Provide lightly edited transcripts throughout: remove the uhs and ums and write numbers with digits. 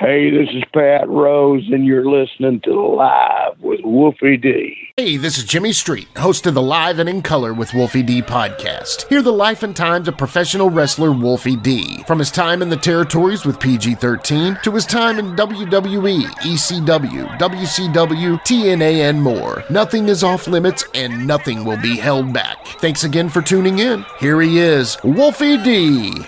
Hey, this is Pat Rose, and you're listening to Live with Wolfie D. Hey, this is Jimmy Street, host of the Live and in Color with Wolfie D podcast. Hear the life and times of professional wrestler Wolfie D. From his time in the territories with PG-13 to his time in WWE, ECW, WCW, TNA, and more. Nothing is off limits and nothing will be held back. Thanks again for tuning in. Here he is, Wolfie D.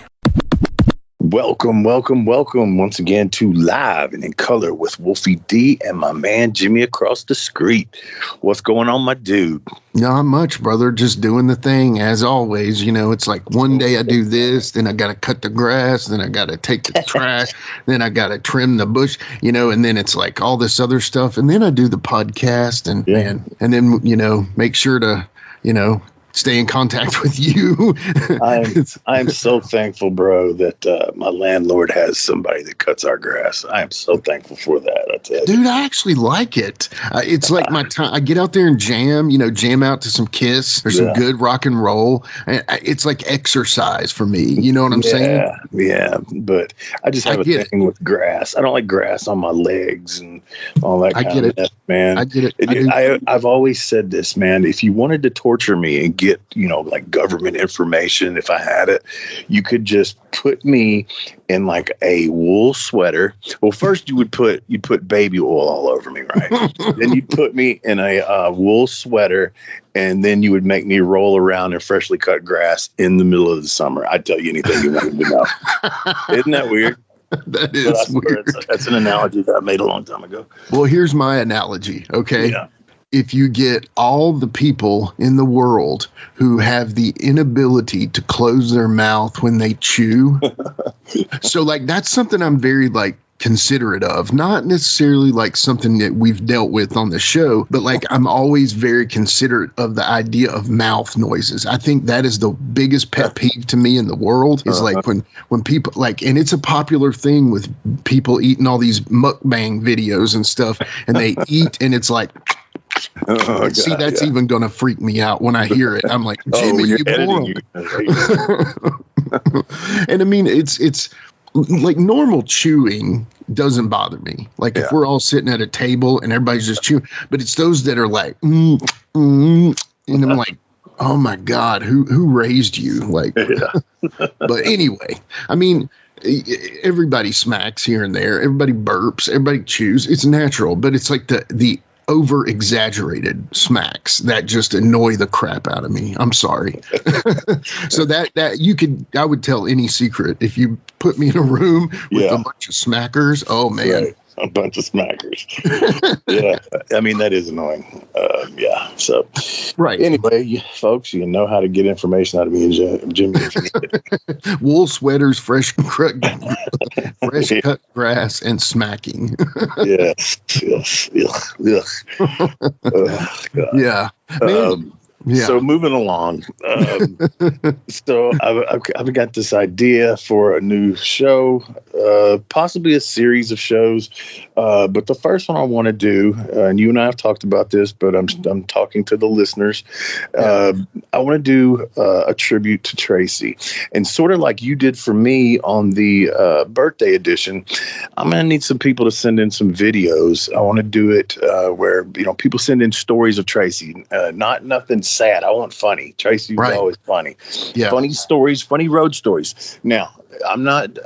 Welcome once again to Live and in Color with Wolfie D and my man Jimmy across the street. What's going on, my dude? Not much, brother. Just doing the thing as always. You know, it's like one day I do this, then I got to cut the grass, then I got to take the trash, then I got to trim the bush, you know, and then it's like all this other stuff. And then I do the podcast and then, you know, make sure to, you know, stay in contact with you. I'm so thankful, bro, that my landlord has somebody that cuts our grass. I am so thankful for that. I tell you. Dude, I actually like it. It's like my time. I get out there and jam out to some Kiss or some good rock and roll. It's like exercise for me. You know what I'm saying? Yeah. But I just have a thing with grass. I don't like grass on my legs and all that kind of stuff, man. I get it. I've always said this, man. If you wanted to torture me and get, you know, like government information, if I had it, you could just put me in like a wool sweater. Well, first you'd put baby oil all over me, right? Then you'd put me in a wool sweater, and then you would make me roll around in freshly cut grass in the middle of the summer. I'd tell you anything you wanted to know. Isn't that weird? That is weird. That's an analogy that I made a long time ago. Well, here's my analogy, okay? Yeah. If you get all the people in the world who have the inability to close their mouth when they chew, so like that's something I'm very like considerate of, not necessarily like something that we've dealt with on the show, but like I'm always very considerate of the idea of mouth noises. I think that is the biggest pet peeve to me in the world is like when people like, and it's a popular thing with people eating all these mukbang videos and stuff, and they eat and it's like, see, that's even going to freak me out when I hear it. I'm like, Jimmy, you moron. And I mean, it's like normal chewing doesn't bother me. Like if we're all sitting at a table and everybody's just chewing, but it's those that are like, and I'm like, oh my God, who raised you? Like, but anyway, I mean, everybody smacks here and there. Everybody burps. Everybody chews. It's natural, but it's like the over exaggerated smacks that just annoy the crap out of me. I'm sorry. So that I would tell any secret if you put me in a room with a bunch of smackers. Oh man. Right. A bunch of smackers. Yeah. I mean, that is annoying. So right. Anyway, folks, you know how to get information out of me and Jimmy. Wool sweaters, fresh cut grass, and smacking. Yes. Yeah. Man. Yeah. So moving along, so I've got this idea for a new show, possibly a series of shows. But the first one I want to do, and you and I have talked about this, but I'm talking to the listeners. I want to do a tribute to Tracy, and sort of like you did for me on the birthday edition. I'm going to need some people to send in some videos. I want to do it where people send in stories of Tracy, nothing sad. I want funny. Tracy was always funny. Yeah. Funny stories, funny road stories. Now, I'm not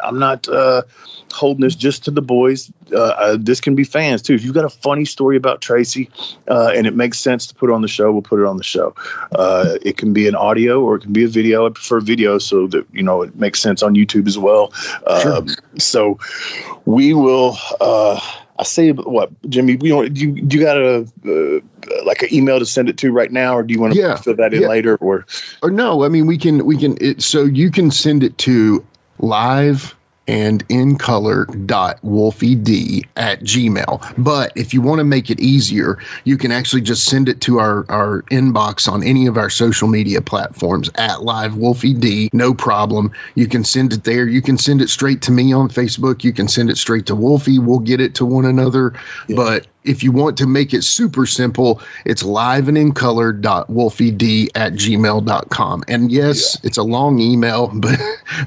holding this just to the boys. This can be fans too. If you've got a funny story about Tracy and it makes sense to put on the show, we'll put it on the show. It can be an audio or it can be a video. I prefer video so that it makes sense on YouTube as well. Sure. So we will. I say what, Jimmy? You got like an email to send it to right now, or do you want to fill that in later, or no? I mean, we can. So you can send it to liveandincolor.wolfied@gmail. But if you want to make it easier, you can actually just send it to our inbox on any of our social media platforms at @LiveWolfieD. No problem. You can send it there. You can send it straight to me on Facebook. You can send it straight to Wolfie. We'll get it to one another. Yeah. But if you want to make it super simple, it's liveandincolor.wolfied@gmail.com. And yes, it's a long email,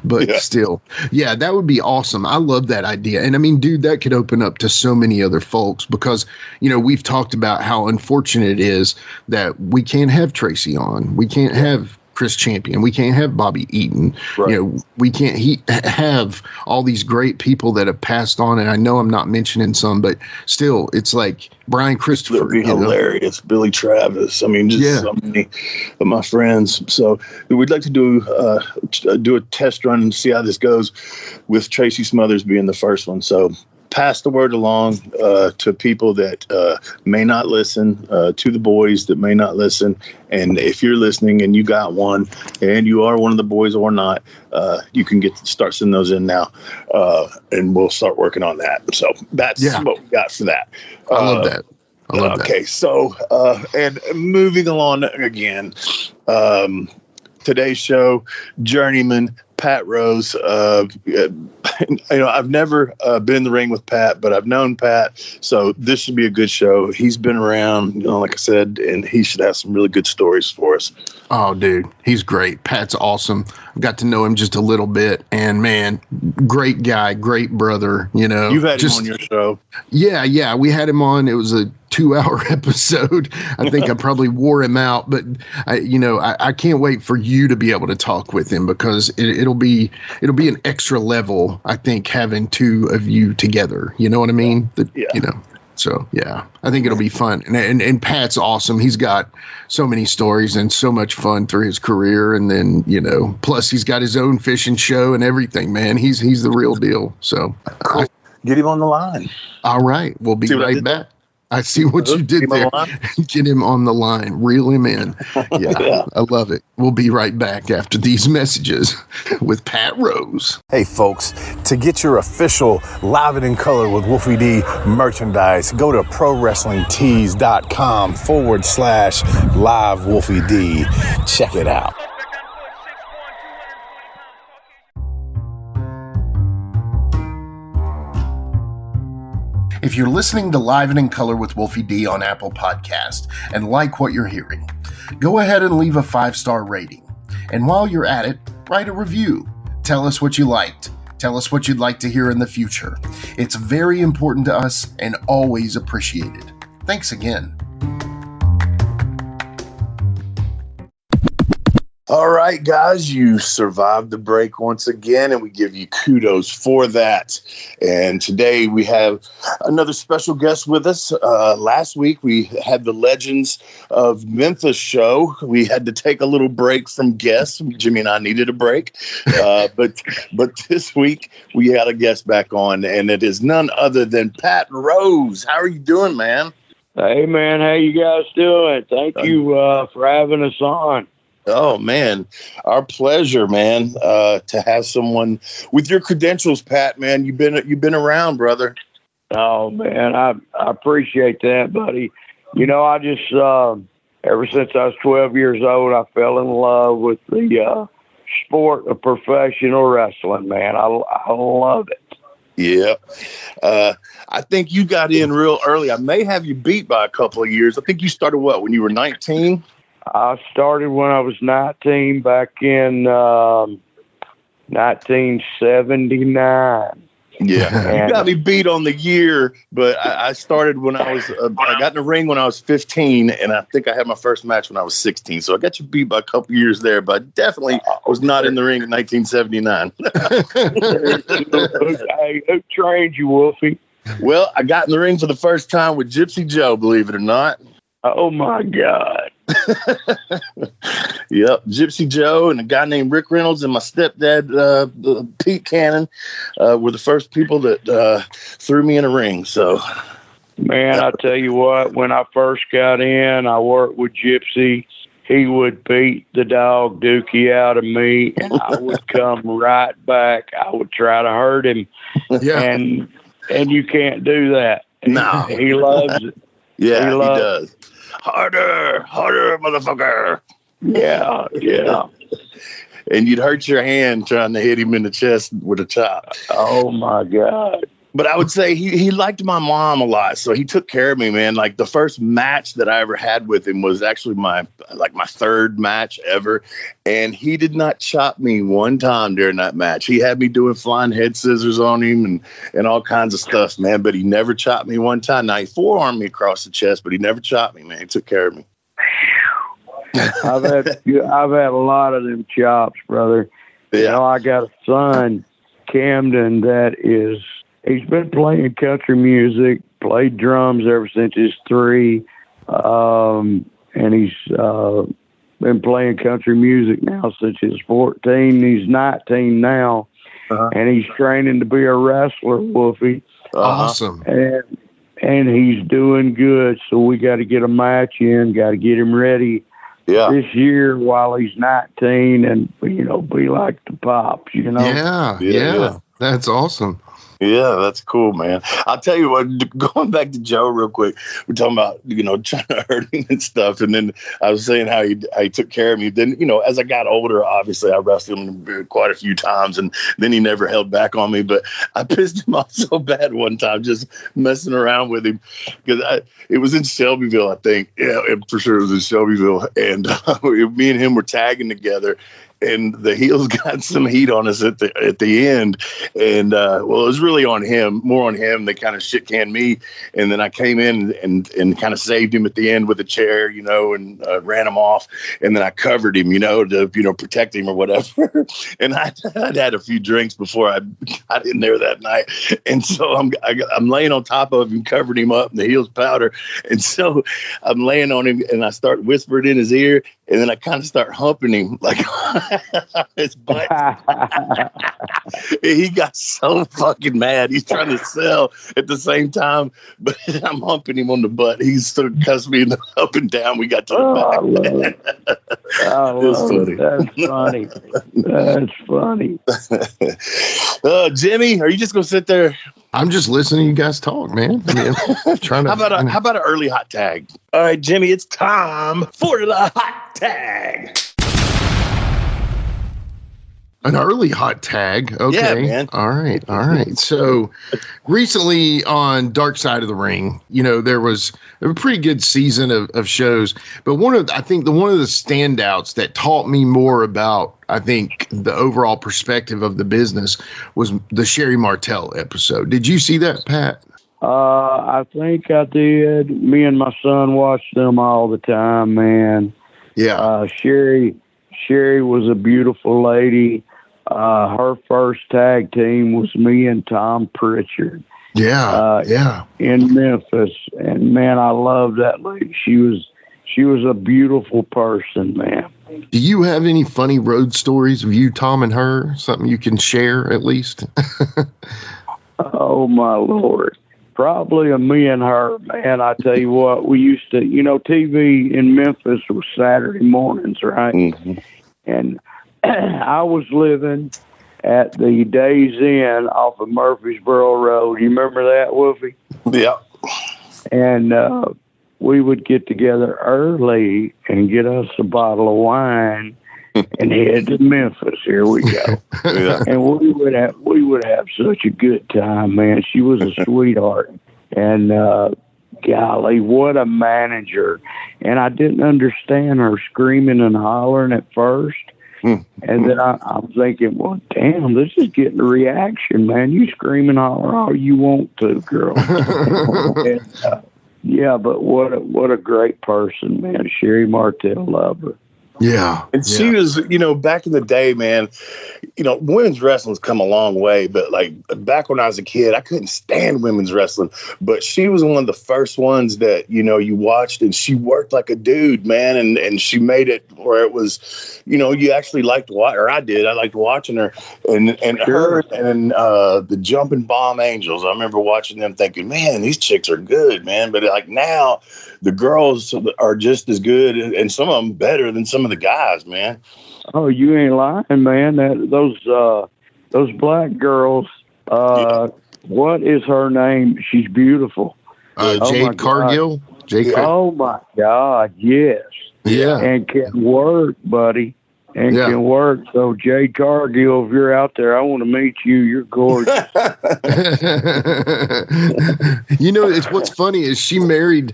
but still, yeah, that would be awesome. I love that idea. And I mean, dude, that could open up to so many other folks because, you know, we've talked about how unfortunate it is that we can't have Tracy on. We can't have Chris Champion. We can't have Bobby Eaton. Right. You know, we can't have all these great people that have passed on. And I know I'm not mentioning some, but still, it's like Brian Christopher. It would be hilarious. Billy Travis. I mean, just so many of my friends. So we'd like to do a test run and see how this goes with Tracy Smothers being the first one. So pass the word along to people that may not listen, to the boys that may not listen. And if you're listening and you got one and you are one of the boys or not, you can start sending those in now, and we'll start working on that. So that's what we got for that. I love that. Okay, so and moving along again, today's show, Journeyman, Pat Rose. I've never been in the ring with Pat, but I've known Pat, so this should be a good show. He's been around, like I said, and he should have some really good stories for us. Oh, dude, he's great. Pat's awesome. I've got to know him just a little bit, and man, great guy, great brother. You know, you've had him on your show. Yeah, we had him on. It was a 2-hour episode. I think I probably wore him out, but I can't wait for you to be able to talk with him because it'll be an extra level, I think, having two of you together. You know what I mean? So yeah, I think it'll be fun. And Pat's awesome. He's got so many stories and so much fun through his career. And then, plus he's got his own fishing show and everything, man. He's the real deal. So cool. Get him on the line. All right. We'll be right back. I see what you did there. Get him on the line. Reel him in. Yeah, I love it. We'll be right back after these messages with Pat Rose. Hey, folks, to get your official Live and in Color with Wolfie D merchandise, go to prowrestlingtees.com/live Wolfie D. Check it out. If you're listening to Live and in Color with Wolfie D on Apple Podcast and like what you're hearing, go ahead and leave a 5-star rating. And while you're at it, write a review. Tell us what you liked. Tell us what you'd like to hear in the future. It's very important to us and always appreciated. Thanks again. All right, guys, you survived the break once again, and we give you kudos for that. And today we have another special guest with us. Last week we had the Legends of Memphis show. We had to take a little break from guests. Jimmy and I needed a break. But this week we had a guest back on, and it is none other than Pat Rose. How are you doing, man? Hey, man, how you guys doing? Thank you for having us on. Oh, man, our pleasure, man, to have someone with your credentials, Pat, man. You've been around, brother. Oh, man, I appreciate that, buddy. I just, ever since I was 12 years old, I fell in love with the sport of professional wrestling, man. I love it. Yeah. I think you got in real early. I may have you beat by a couple of years. I think you started, when you were 19? I started when I was 19 back in 1979. Yeah, you got me beat on the year, but I started when I was, I got in the ring when I was 15, and I think I had my first match when I was 16. So I got you beat by a couple years there, but I definitely was not in the ring in 1979. Hey, who trained you, Wolfie? Well, I got in the ring for the first time with Gypsy Joe, believe it or not. Oh, my God. Yep, Gypsy Joe and a guy named Rick Reynolds and my stepdad, Pete Cannon, were the first people that threw me in a ring. So, man, I tell you what, when I first got in, I worked with Gypsy. He would beat the dog Dookie out of me, and I would come right back. I would try to hurt him, and you can't do that. No, he loves it. Yeah, he does. Harder, motherfucker. Yeah. And you'd hurt your hand trying to hit him in the chest with a chop. Oh, my God. But I would say he liked my mom a lot, so he took care of me, man. Like the first match that I ever had with him was actually my third match ever, and he did not chop me one time during that match. He had me doing flying head scissors on him and all kinds of stuff, man. But he never chopped me one time. Now he forearmed me across the chest, but he never chopped me, man. He took care of me. I've had a lot of them chops, brother. Yeah. You know, I got a son, Camden, he's been playing country music, played drums ever since he's 3. And he's been playing country music now since he's 14. He's 19 now. And he's training to be a wrestler, Wolfie. Awesome. And he's doing good. So we got to get a match in, got to get him ready this year while he's 19 and, you know, be like the Pops, you know? Yeah. That's awesome. Yeah, that's cool, man. I'll tell you what, going back to Joe real quick, we're talking about, you know, trying to hurt him and stuff. And then I was saying how he took care of me. Then, you know, as I got older, obviously I wrestled him quite a few times, and then he never held back on me. But I pissed him off so bad one time just messing around with him, because it was in Shelbyville, I think. Yeah, for sure it was in Shelbyville. And me and him were tagging together. And the heels got some heat on us at the end, and well, it was really on him, more on him. They kind of shit canned me, and then I came in and kind of saved him at the end with a chair, you know, and ran him off, and then I covered him, you know, to protect him or whatever. And I'd had a few drinks before I got in there that night, and so I'm laying on top of him, covered him up, and the heels powder, and so I'm laying on him, and I start whispering in his ear, and then I kind of start humping him like. His butt. He got so fucking mad. He's trying to sell at the same time, but I'm humping him on the butt. He sort of cussed me up and down. We got to the back. That's funny. That's funny. Jimmy, are you just gonna sit there? I'm just listening to you guys talk, man. Trying to. How about an early hot tag? All right, Jimmy, it's time for the hot tag. An early hot tag. Okay. Yeah, man. All right. So recently on Dark Side of the Ring, you know, there was a pretty good season of shows, but one of the standouts that taught me more about, I think, the overall perspective of the business was the Sherri Martel episode. Did you see that, Pat? I think I did. Me and my son watched them all the time, man. Yeah. Sherri was a beautiful lady. Her first tag team was me and Tom Prichard. Yeah. In Memphis. And man, I love that lady. She was a beautiful person, man. Do you have any funny road stories of you, Tom, and her? Something you can share at least? Oh my Lord. Probably a me and her, man. I tell you what, we used to, you know, TV in Memphis was Saturday mornings, right? Mm-hmm. And I was living at the Days Inn off of Murfreesboro Road. You remember that, Wolfie? Yeah. And we would get together early and get us a bottle of wine and head to Memphis. Here we go. Yeah. And we would have such a good time, man. She was a sweetheart. And golly, what a manager. And I didn't understand her screaming and hollering at first. And then I'm thinking, well, damn, this is getting a reaction, man. You scream and holler all you want to, girl. And, yeah, but what a great person, man. Sherri Martel, love her. Yeah. And she was, you know, back in the day, man, you know, women's wrestling's come a long way, but like back when I was a kid, I couldn't stand women's wrestling, but she was one of the first ones that, you know, you watched, and she worked like a dude, man. And she made it where it was, you know, you actually liked or I did. I liked watching her and her and the Jumping Bomb Angels. I remember watching them thinking, man, these chicks are good, man. But like now the girls are just as good, and some of them better than some of the guys, man. Oh, you ain't lying, man. Those black girls. What is her name? She's beautiful. Jade Cargill. Oh my God, yes. Yeah. And can work, buddy. and can work. So Jade Cargill, if you're out there, I want to meet you. You're gorgeous. You know, it's what's funny is she's married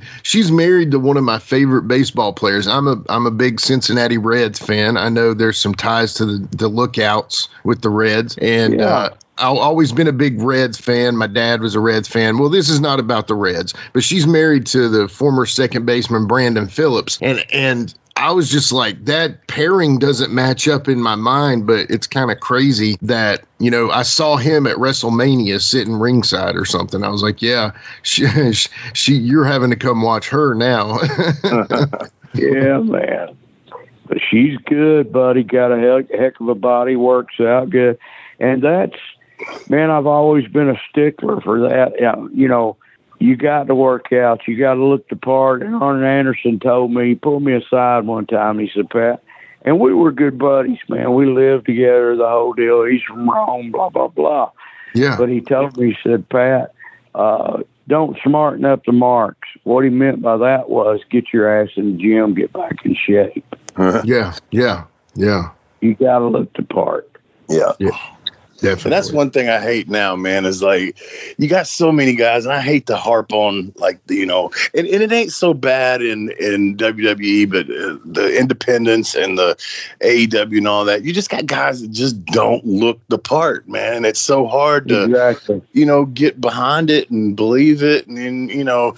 to one of my favorite baseball players. I'm a big Cincinnati Reds fan. I know there's some ties to the Lookouts with the Reds, and I've always been a big Reds fan. My dad was a Reds fan. Well, this is not about the Reds, but she's married to the former second baseman Brandon Phillips, and I was just like, that pairing doesn't match up in my mind, but it's kind of crazy that, you know, I saw him at WrestleMania sitting ringside or something. I was like, yeah, you're having to come watch her now. Yeah, man. But she's good, buddy. Got a heck of a body, works out good. And that's, man, I've always been a stickler for that. You know, you got to work out. You got to look the part. And Arn Anderson told me, he pulled me aside one time. He said, Pat, and we were good buddies, man. We lived together, the whole deal. He's from Rome, blah, blah, blah. Yeah. But he told me, he said, Pat, don't smarten up the marks. What he meant by that was get your ass in the gym, get back in shape. Yeah. You got to look the part. Yeah. Definitely. And that's one thing I hate now, man, is like you got so many guys, and I hate to harp on, like, you know, and it ain't so bad in WWE, but the independents and the AEW and all that, you just got guys that just don't look the part, man. It's so hard to, you know, get behind it and believe it. And you know,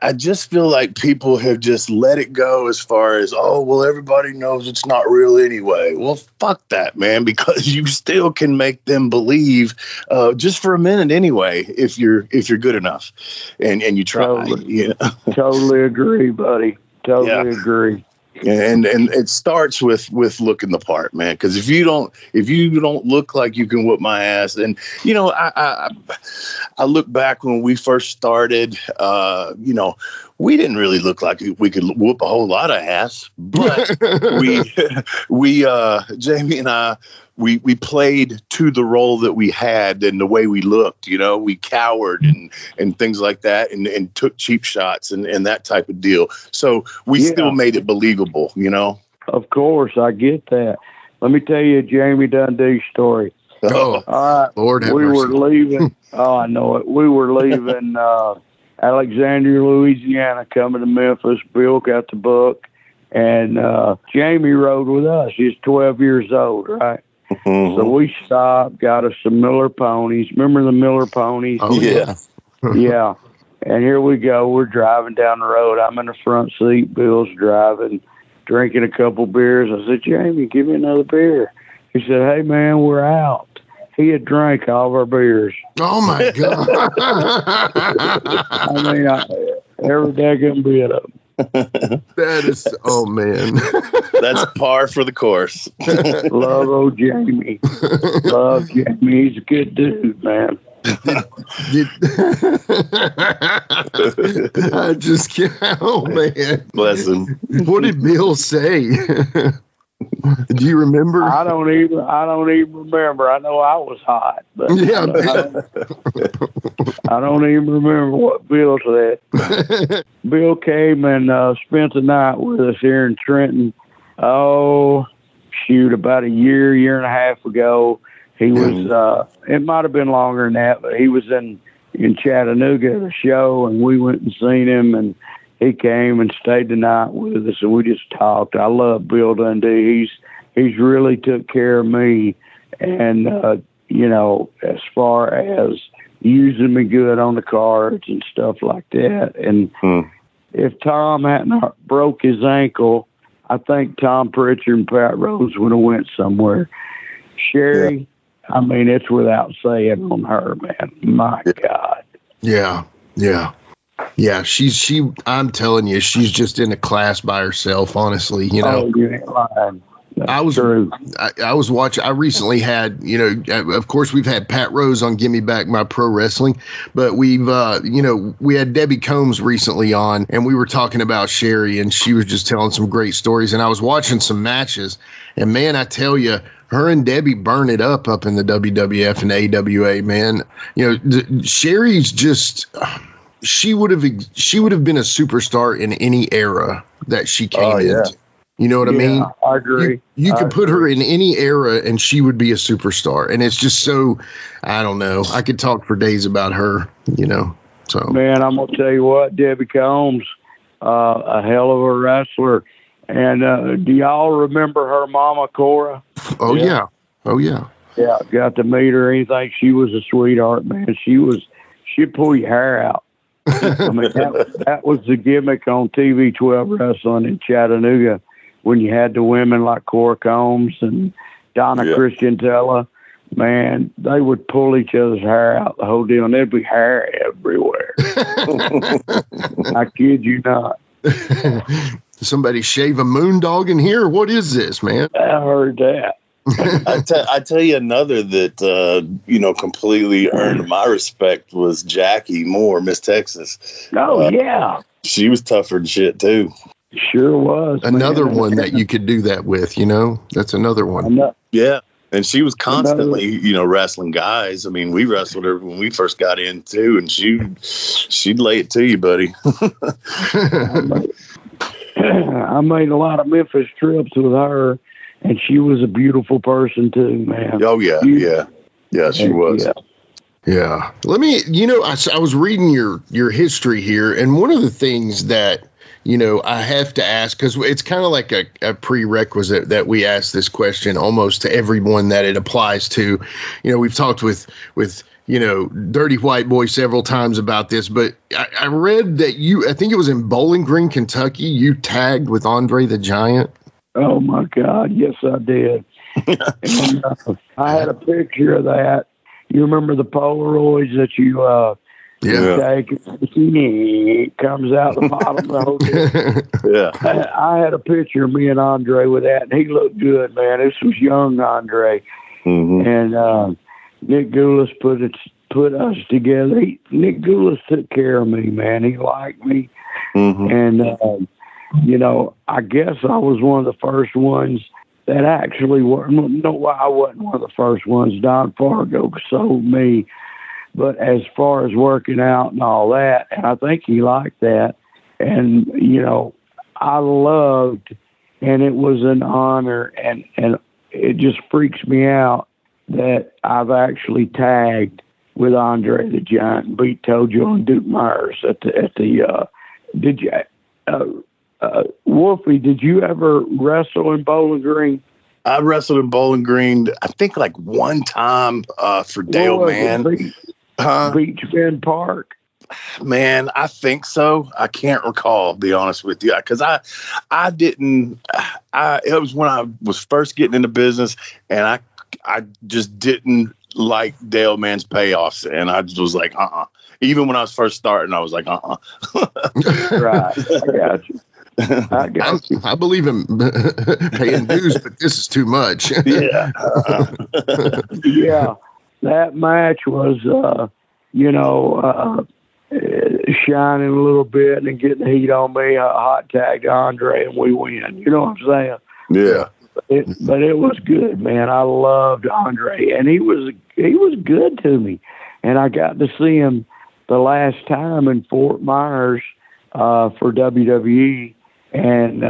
I just feel like people have just let it go as far as, oh, well, everybody knows it's not real anyway. Well, fuck that, man, because you still can make them believe just for a minute anyway, if you're good enough and you try. Totally agree, buddy. Totally agree. And it starts with looking the part, man. Because if you don't look like you can whoop my ass, and you know, I look back when we first started. You know, we didn't really look like we could whoop a whole lot of ass, but we Jamie and I. We played to the role that we had and the way we looked, you know, we cowered and things like that and took cheap shots and that type of deal. So we still made it believable, you know? Of course, I get that. Let me tell you a Jamie Dundee story. Oh, all right. Lord have we mercy. were leaving. Oh, I know it. We were leaving Alexandria, Louisiana, coming to Memphis. Bill got the book, and Jamie rode with us. He's 12 years old, right? Mm-hmm. So we stopped, got us some Miller ponies. Remember the Miller ponies? Oh, yeah. Yeah. And here we go. We're driving down the road. I'm in the front seat. Bill's driving, drinking a couple beers. I said, Jamie, give me another beer. He said, hey, man, we're out. He had drank all of our beers. Oh, my God. I mean, every daggone bit of them. That is, oh, man. That's par for the course. Love old Jamie. Love Jamie. He's a good dude, man. I just can't. Oh, man. Bless him. What did Bill say? Do you remember? I don't even remember. I know I was hot, but yeah, I don't even remember what Bill said. Bill came and spent the night with us here in Trenton. Oh, shoot, about a year and a half ago. He was, it might have been longer than that, but he was in Chattanooga at a show, and we went and seen him, and he came and stayed the night with us, and we just talked. I love Bill Dundee. He's really took care of me, and you know, as far as using me good on the cards and stuff like that. And if Tom hadn't broke his ankle, I think Tom Prichard and Pat Rose would have went somewhere. Sherri, I mean, it's without saying on her, man. My God. Yeah. I'm telling you, she's just in a class by herself, honestly, you know. Oh, you ain't lying. I was watching. I recently had, you know, of course we've had Pat Rose on Gimme Back My Pro Wrestling, but we've, you know, we had Debbie Combs recently on, and we were talking about Sherri, and she was just telling some great stories. And I was watching some matches, and man, I tell you, her and Debbie burn it up in the WWF and AWA, man. You know, Sherri's just. She would have been a superstar in any era that she came into. You know what I mean? I agree. You could put her in any era and she would be a superstar. And it's just so, I don't know. I could talk for days about her, so. Man, I'm going to tell you what, Debbie Combs, a hell of a wrestler. And do y'all remember her mama, Cora? Oh, yeah. Oh, yeah. Yeah, got to meet her. Anything. She was a sweetheart, man. She'd pull your hair out. I mean, that was the gimmick on TV 12 Wrestling in Chattanooga when you had the women like Cora Combs and Donna Christiantella. Man, they would pull each other's hair out the whole deal, and there'd be hair everywhere. I kid you not. Somebody shave a moondog in here? What is this, man? I heard that. I tell you another that completely earned my respect was Jackie Moore, Miss Texas. Oh yeah, she was tougher than shit too. Sure was. Another one that you could do that with. That's another one. Yeah, and she was constantly wrestling guys. I mean, we wrestled her when we first got in too, and she'd lay it to you, buddy. I made a lot of Memphis trips with her. And she was a beautiful person too, man. Oh yeah, yeah, she was. Yeah. Let me, I was reading your history here, and one of the things that I have to ask, because it's kind of like a prerequisite that we ask this question almost to everyone that it applies to. We've talked with Dirty White Boy several times about this, but I read that I think it was in Bowling Green, Kentucky, you tagged with Andre the Giant. Oh my God! Yes, I did. And, I had a picture of that. You remember the Polaroids that you take? It comes out the bottom of the whole thing. Yeah. I had a picture of me and Andre with that, and he looked good, man. This was young Andre, and Nick Goulas put us together. Nick Goulas took care of me, man. He liked me, and. I guess I was one of the first ones that actually were. No, I wasn't one of the first ones. Don Fargo sold me. But as far as working out and all that, and I think he liked that. And, I loved, and it was an honor, and it just freaks me out that I've actually tagged with Andre the Giant and beat Tojo and Duke Myers at the did you, Wolfie, did you ever wrestle in Bowling Green? I wrestled in Bowling Green, I think like one time for Dale Mann. Beach Bend Park? Man, I think so. I can't recall, to be honest with you, because I didn't. It was when I was first getting into business, and I just didn't like Dale Mann's payoffs, and I just was like, Even when I was first starting, I was like, Right, I got you. I believe in paying dues, but this is too much. Yeah. Yeah. That match was, shining a little bit and getting the heat on me. I hot tagged Andre and we win. You know what I'm saying? Yeah. But it was good, man. I loved Andre, and he was good to me. And I got to see him the last time in Fort Myers for WWE, and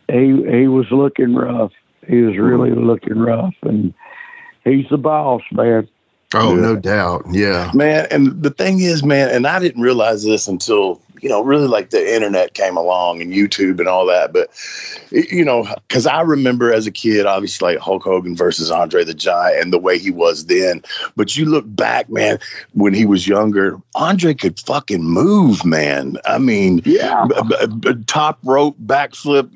he was looking rough. He was really looking rough, and he's the boss, man. Oh, yeah. No doubt. Yeah, man. And the thing is, man, and I didn't realize this until, really like the internet came along and YouTube and all that. But, because I remember as a kid, obviously like Hulk Hogan versus Andre the Giant and the way he was then. But you look back, man, when he was younger, Andre could fucking move, man. I mean, yeah, top rope, backflip,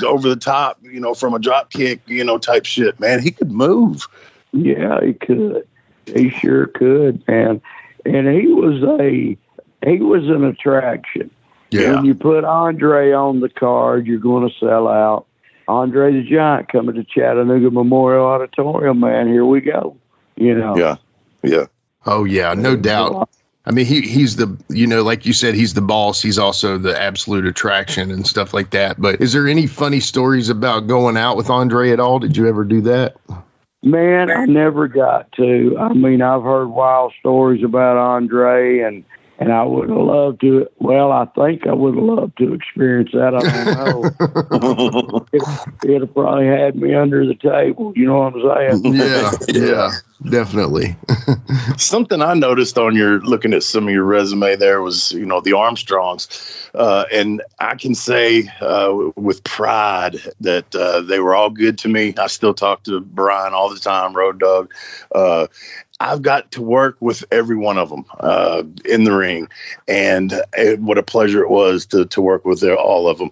over the top, from a drop kick, type shit, man. He could move. Yeah, he could. He sure could, man. And he was an attraction. Yeah. When you put Andre on the card, you're going to sell out. Andre the Giant coming to Chattanooga Memorial Auditorium, man. Here we go. Yeah. Yeah. Oh, yeah, no doubt. I mean, he's the, like you said, he's the boss. He's also the absolute attraction and stuff like that. But is there any funny stories about going out with Andre at all? Did you ever do that? Man, I never got to. I mean, I've heard wild stories about Andre, and And I would have loved to. Well, I think I would have loved to experience that. I don't know. It'd have probably had me under the table. You know what I'm saying? Yeah, definitely. Something I noticed on looking at some of your resume there was, the Armstrongs. And I can say with pride that they were all good to me. I still talk to Brian all the time, Road Dog. I've got to work with every one of them in the ring, and what a pleasure it was to work with all of them.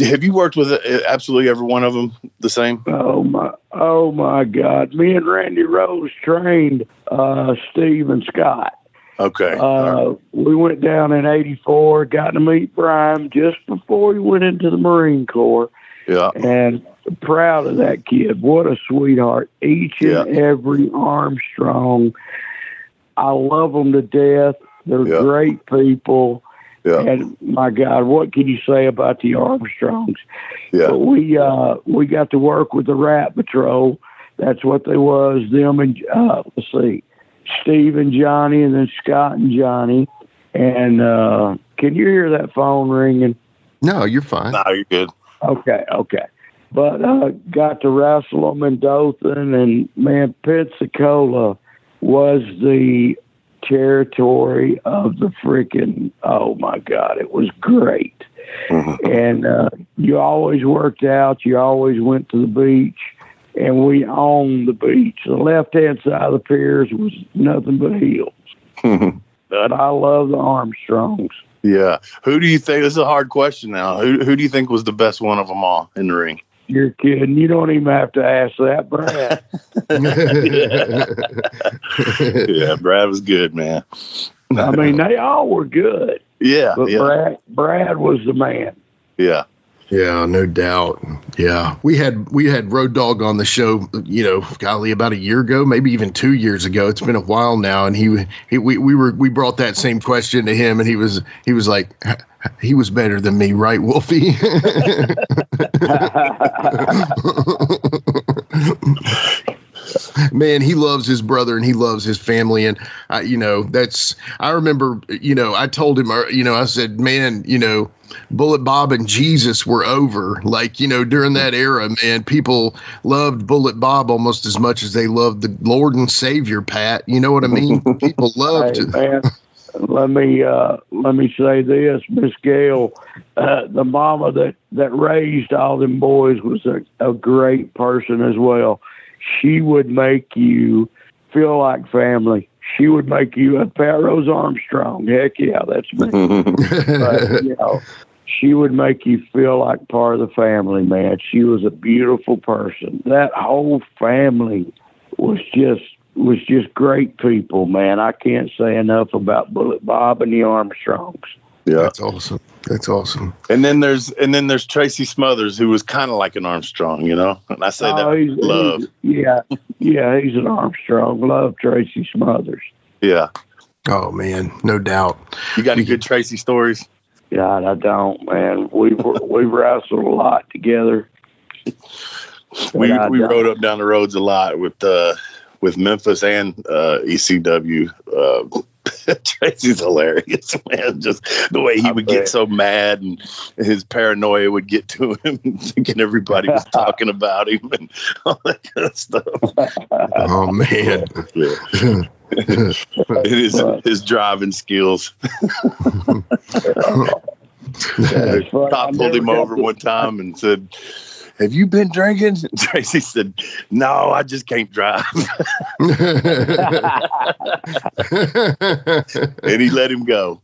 Have you worked with absolutely every one of them the same? Oh my God! Me and Randy Rose trained Steve and Scott. Okay. We went down in '84, got to meet Brian just before he went into the Marine Corps. Yeah. And proud of that kid. What a sweetheart. Each and every Armstrong. I love them to death. They're great people. Yeah. And my God, what can you say about the Armstrongs? Yeah. But we got to work with the Rat Patrol. That's what they was. Them and let's see, Steve and Johnny, and then Scott and Johnny. And can you hear that phone ringing? No, you're fine. No, you're good. Okay. But got to wrestle them in Dothan, and man, Pensacola was the territory of the freaking, oh my God, it was great. Mm-hmm. And you always worked out, you always went to the beach, and we owned the beach. The left-hand side of the piers was nothing but hills. Mm-hmm. But I love the Armstrongs. Yeah. Who do you think, this is a hard question now, who do you think was the best one of them all in the ring? You're kidding. You don't even have to ask that, Brad. Yeah, Brad was good, man. I mean, they all were good. Yeah. But Brad was the man. Yeah. Yeah, no doubt. Yeah. We had Road Dog on the show, golly, about a year ago, maybe even 2 years ago. It's been a while now, and we brought that same question to him, and he was like, he was better than me, right, Wolfie? Man, he loves his brother and he loves his family. And, I remember, I told him, I said, man, Bullet Bob and Jesus were over. Like, during that era, man, people loved Bullet Bob almost as much as they loved the Lord and Savior, Pat. You know what I mean? People loved it. Man, let me say this, Miss Gail, the mama that raised all them boys was a great person as well. She would make you feel like family. She would make you a Pat Rose Armstrong. Heck yeah, that's me. But, she would make you feel like part of the family, man. She was a beautiful person. That whole family was just great people, man. I can't say enough about Bullet Bob and the Armstrongs. Yeah, that's awesome. And then there's Tracy Smothers, who was kind of like an Armstrong, and I say that love. He's an Armstrong. Love Tracy Smothers. Yeah. Oh man, no doubt. You got any good Tracy stories? God, I don't, man. We've wrestled a lot together. We rode up down the roads a lot with Memphis and ECW. Tracy's hilarious, man. Just the way he would get so mad and his paranoia would get to him, thinking everybody was talking about him and all that kind of stuff. Oh man. It is his driving skills. Top pulled him over one time and said, "Have you been drinking?" And Tracy said, "No, I just can't drive." And he let him go.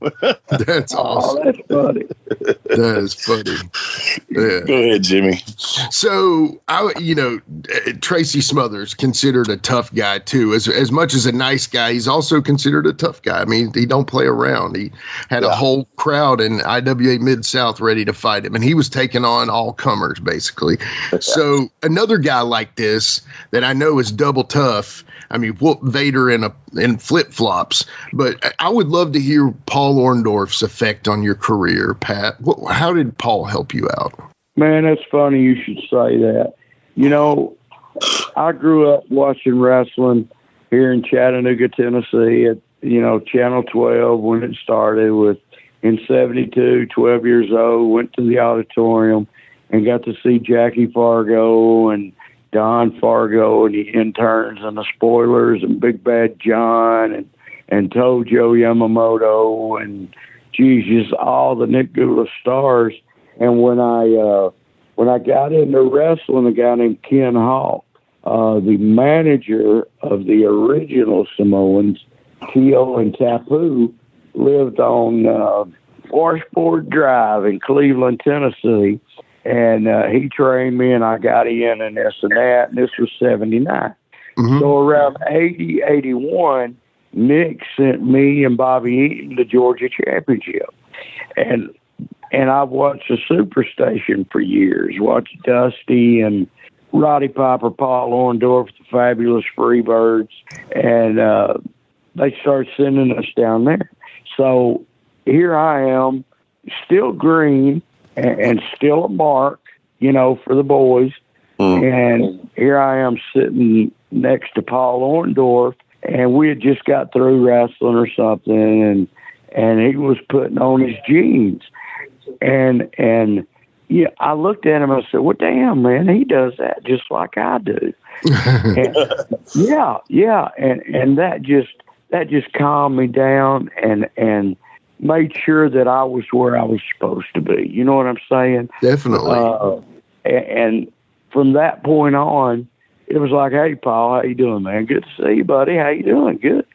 That's awesome. Oh, that's funny. That is funny. Yeah. Go ahead, Jimmy. So, Tracy Smothers considered a tough guy too. As much as a nice guy, he's also considered a tough guy. I mean, he don't play around. He had a whole crowd in IWA Mid-South ready to fight him, and he was taking on all comers basically. So another guy like this that I know is double tough. I mean, whoop Vader in flip flops. But I would love to hear Paul Orndorff's effect on your career, Pat. How did Paul help you out? Man, that's funny you should say that. I grew up watching wrestling here in Chattanooga, Tennessee, Channel 12 when it started in 72, 12 years old, went to the auditorium and got to see Jackie Fargo and Don Fargo and the interns and the spoilers and Big Bad John and Tojo Yamamoto and just all the Nick Gula stars. And when I got into wrestling, a guy named Ken Hawk, the manager of the original Samoans, Tio and Tapu, lived on Washboard Drive in Cleveland, Tennessee. And he trained me, and I got in and this and that. And this was 79. Mm-hmm. So around 80, 81, Nick sent me and Bobby Eaton the Georgia Championship. And I've watched the Superstation for years, watched Dusty and Roddy Piper, Paul Orndorff, the Fabulous Freebirds. And they started sending us down there. So here I am, still green, and still a mark, for the boys. And here I am sitting next to Paul Orndorff, and we had just got through wrestling or something, and he was putting on his jeans. And I looked at him and I said, well, damn, man, he does that just like I do. And, and that just calmed me down and made sure that I was where I was supposed to be. You know what I'm saying? Definitely. And from that point on, it was like, hey, Paul, how you doing, man? Good to see you, buddy. How you doing? Good.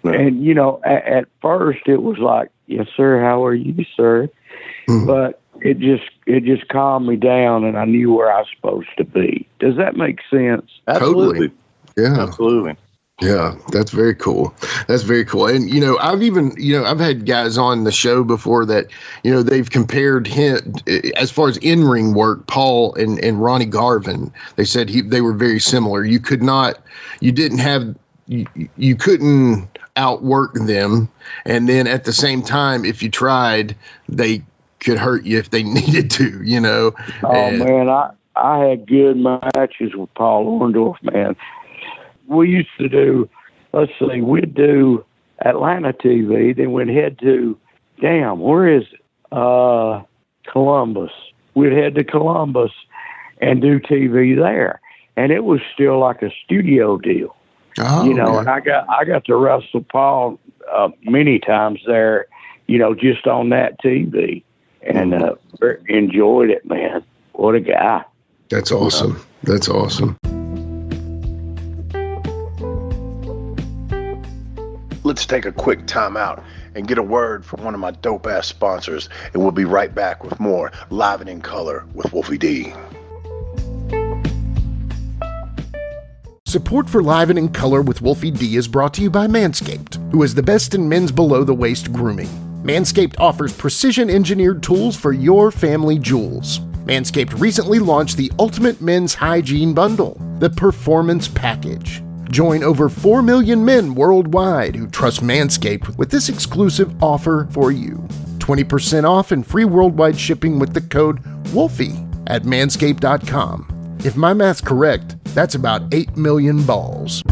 Right. And, at first it was like, yes, sir. How are you, sir? Mm-hmm. But it just calmed me down, and I knew where I was supposed to be. Does that make sense? Absolutely. Totally. Yeah. Absolutely. Yeah, that's very cool. That's very cool. And, I've had guys on the show before that, they've compared him as far as in-ring work, Paul and Ronnie Garvin. They said they were very similar. You couldn't outwork them. And then at the same time, if you tried, they could hurt you if they needed to, Man, I had good matches with Paul Orndorff, man. We used to do, we'd do Atlanta TV, then we'd head to, where is it? Columbus. We'd head to Columbus and do TV there. And it was still like a studio deal. Oh, and I got to wrestle Paul many times there, just on that TV. And enjoyed it, man. What a guy. That's awesome. That's awesome. Let's take a quick time out and get a word from one of my dope-ass sponsors, and we'll be right back with more Live and in Color with Wolfie D. Support for Live and in Color with Wolfie D is brought to you by Manscaped, who is the best in men's below-the-waist grooming. Manscaped offers precision-engineered tools for your family jewels. Manscaped recently launched the Ultimate Men's Hygiene Bundle, the Performance Package. Join over 4 million men worldwide who trust Manscaped with this exclusive offer for you. 20% off and free worldwide shipping with the code WOLFIE at manscaped.com. If my math's correct, that's about 8 million balls.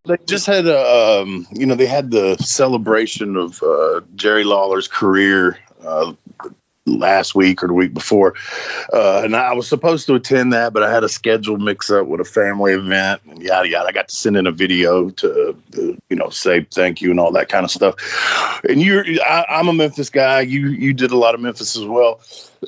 They just had they had the celebration of Jerry Lawler's career last week or the week before. And I was supposed to attend that, but I had a schedule mix up with a family event and yada, yada. I got to send in a video to, say thank you and all that kind of stuff. And I'm a Memphis guy. You did a lot of Memphis as well.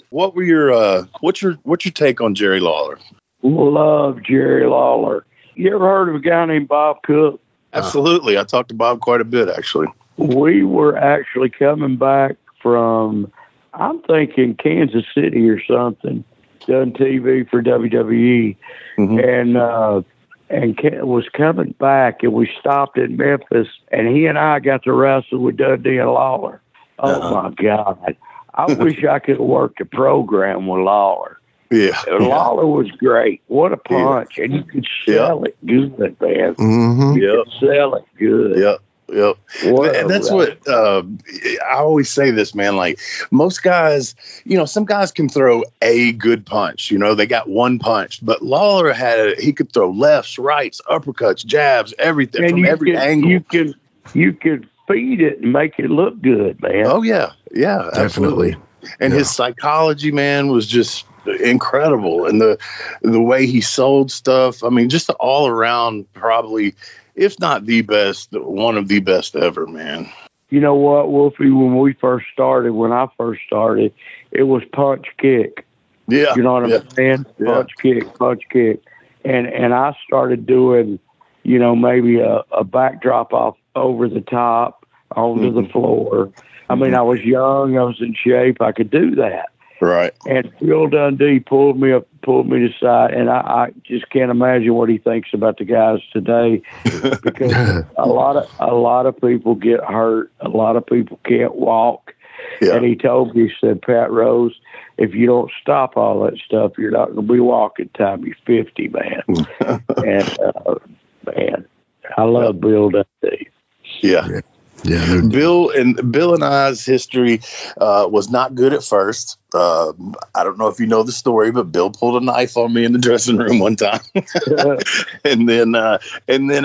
What were your, what's your take on Jerry Lawler? Love Jerry Lawler. You ever heard of a guy named Bob Cook? Absolutely. I talked to Bob quite a bit, actually. We were actually coming back from, I'm thinking Kansas City or something, done TV for WWE, and was coming back, and we stopped in Memphis, and he and I got to wrestle with Dundee and Lawler. Oh, my God. I wish I could have worked a program with Lawler. Yeah. Lawler was great. What a punch. And you could sell it good, man. Mm-hmm. You could sell it good. Yep. Yep. And that's what I always say this, man. Like most guys, some guys can throw a good punch. They got one punch, but Lawler he could throw lefts, rights, uppercuts, jabs, everything from every angle. You could feed it and make it look good, man. Oh yeah, yeah, definitely. And his psychology, man, was just incredible, and the way he sold stuff. I mean, just all around, probably, if not the best, one of the best ever, man. You know what, Wolfie? When I first started, it was punch kick. Yeah, you know what I'm saying? Yeah. Punch kick, and I started doing, maybe a backdrop off over the top onto the floor. I mean, I was young, I was in shape, I could do that. Right. And Phil Dundee pulled me aside, and I just can't imagine what he thinks about the guys today, because a lot of people get hurt, a lot of people can't walk. Yeah. And he told me, he said, Pat Rose, if you don't stop all that stuff, you're not going to be walking time you're 50, man. And man, I love Bill Dundee. Yeah. Yeah, Bill and I's history was not good at first. I don't know if you know the story, but Bill pulled a knife on me in the dressing room one time, and then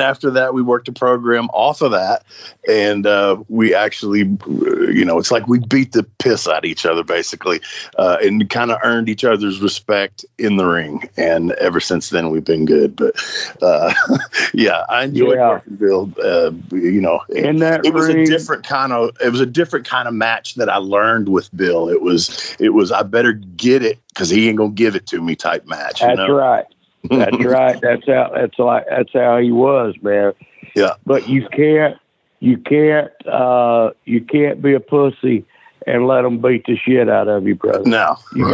after that, we worked a program off of that, and we actually, it's like we beat the piss out of each other basically, and kind of earned each other's respect in the ring. And ever since then, we've been good. But yeah, I enjoyed working Bill. In that it was a different kind of match that I learned with Bill. It was I better get it because he ain't gonna give it to me type match. That's right. That's right. That's how he was, man. Yeah. But you can't be a pussy and let them beat the shit out of you, brother. No. You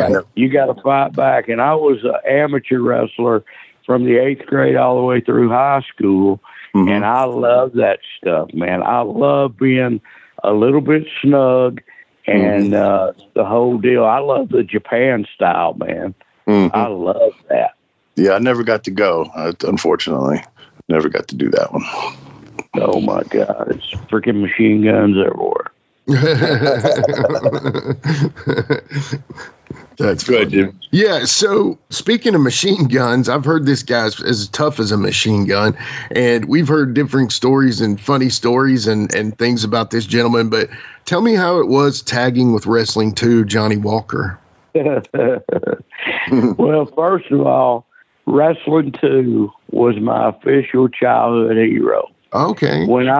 got to fight back. And I was an amateur wrestler from the 8th grade all the way through high school. Mm-hmm. And I love that stuff, man. I love being a little bit snug and the whole deal. I love the Japan style, man. Mm-hmm. I love that. Yeah, I never got to go, unfortunately. Never got to do that one. Oh, my God. It's freaking machine guns everywhere. That's good, dude. Yeah, so speaking of machine guns, I've heard this guy's as tough as a machine gun, and we've heard different stories and funny stories and things about this gentleman, but tell me how it was tagging with Wrestling 2, Johnny Walker. Well, first of all, Wrestling 2 was my official childhood hero. Okay. When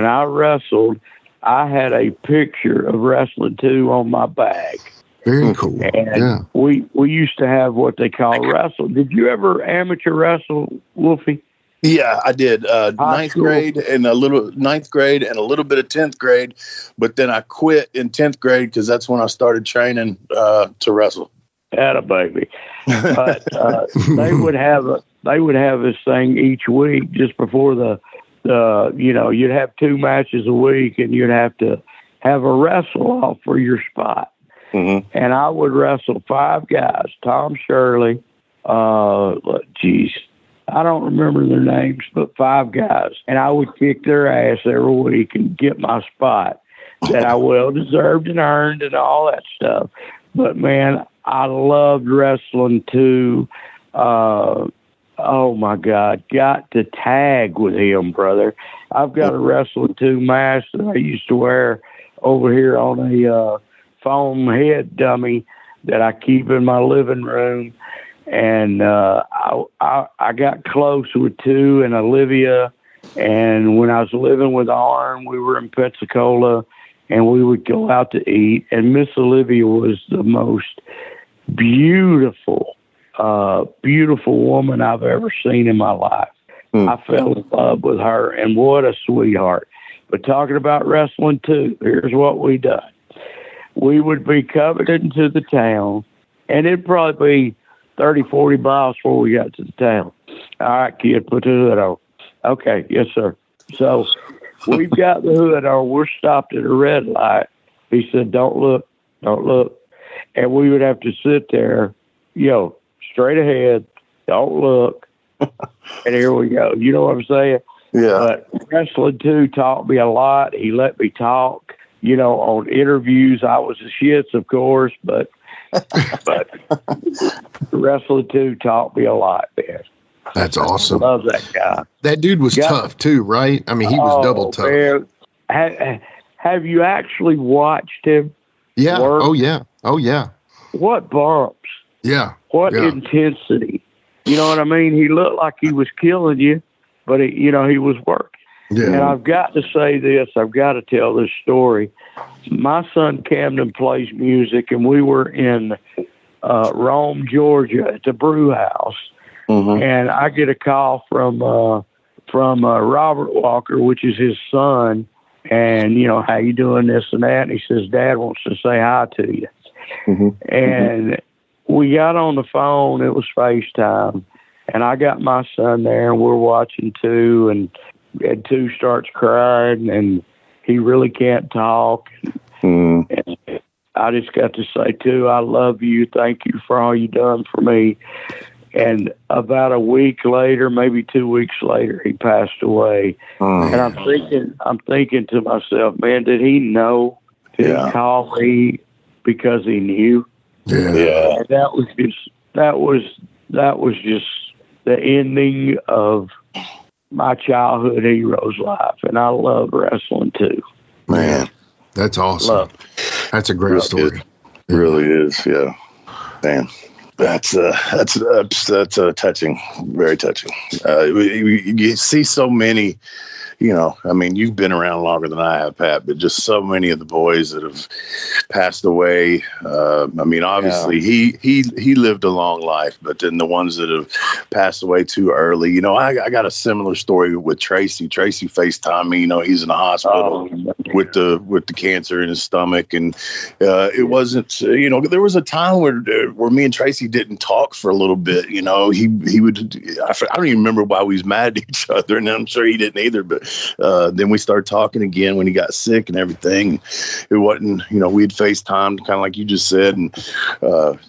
I wrestled, I had a picture of Wrestling 2 on my bag. Very cool. And we used to have what they call wrestle. Did you ever amateur wrestle, Wolfie? Yeah, I did. Ninth grade and a little bit of 10th grade, but then I quit in 10th grade because that's when I started training to wrestle. Atta baby. But they would have this thing each week just before you'd have 2 matches a week, and you'd have to have a wrestle off for your spot. Mm-hmm. And I would wrestle 5 guys, Tom Shirley, I don't remember their names, but 5 guys. And I would kick their ass every week and get my spot that I well deserved and earned and all that stuff. But, man, I loved Wrestling 2. Oh, my God. Got to tag with him, brother. I've got a Wrestling 2 mask that I used to wear over here on a foam head dummy that I keep in my living room. And I got close with 2 and Olivia. And when I was living with Arn, we were in Pensacola, and we would go out to eat. And Miss Olivia was the most beautiful woman I've ever seen in my life. I fell in love with her, and what a sweetheart. But talking about Wrestling 2, here's what we done. We would be coming into the town, and it'd probably be 30, 40 miles before we got to the town. All right, kid, put the hood on. Okay, yes, sir. So we've got the hood on. We're stopped at a red light. He said, don't look. And we would have to sit there, straight ahead, don't look. And here we go. You know what I'm saying? Yeah. But wrestling too taught me a lot. He let me talk. You know, on interviews, I was the shits, of course, but wrestling too taught me a lot, man. That's awesome. Love that guy. That dude was tough too, right? I mean, he was double tough. Man. Have you actually watched him? Yeah. work? Oh yeah. Oh yeah. What bumps? Yeah. What intensity? You know what I mean? He looked like he was killing you, but he was working. Yeah. And I've got to say this. I've got to tell this story. My son Camden plays music, and we were in Rome, Georgia, at the brew house. Mm-hmm. And I get a call from Robert Walker, which is his son, and, you know, how you doing, this and that. And he says, Dad wants to say hi to you. Mm-hmm. And we got on the phone. It was FaceTime. And I got my son there, and we're watching two, and two starts crying, and he really can't talk. And I just got to say, two, I love you. Thank you for all you done for me. And about a week later, maybe 2 weeks later, he passed away. And I'm thinking to myself, man, did he know? Did he call me because he knew? Yeah. And that was just the ending of my childhood hero's life. And I love wrestling too. Man, that's awesome. That's a great story. It really is. Yeah. Man. That's touching, very touching. You see so many, you know, I mean, you've been around longer than I have, Pat, but just so many of the boys that have passed away. I mean, obviously he lived a long life, but then the ones that have passed away too early, you know, I got a similar story with Tracy. Tracy FaceTimed me, you know, he's in the hospital with the cancer in his stomach. And it wasn't, you know, there was a time where me and Tracy didn't talk for a little bit. You know, he would, I don't even remember why we was mad at each other, and I'm sure he didn't either, but then we started talking again when he got sick and everything. It wasn't, you know, we'd FaceTimed kind of like you just said. And,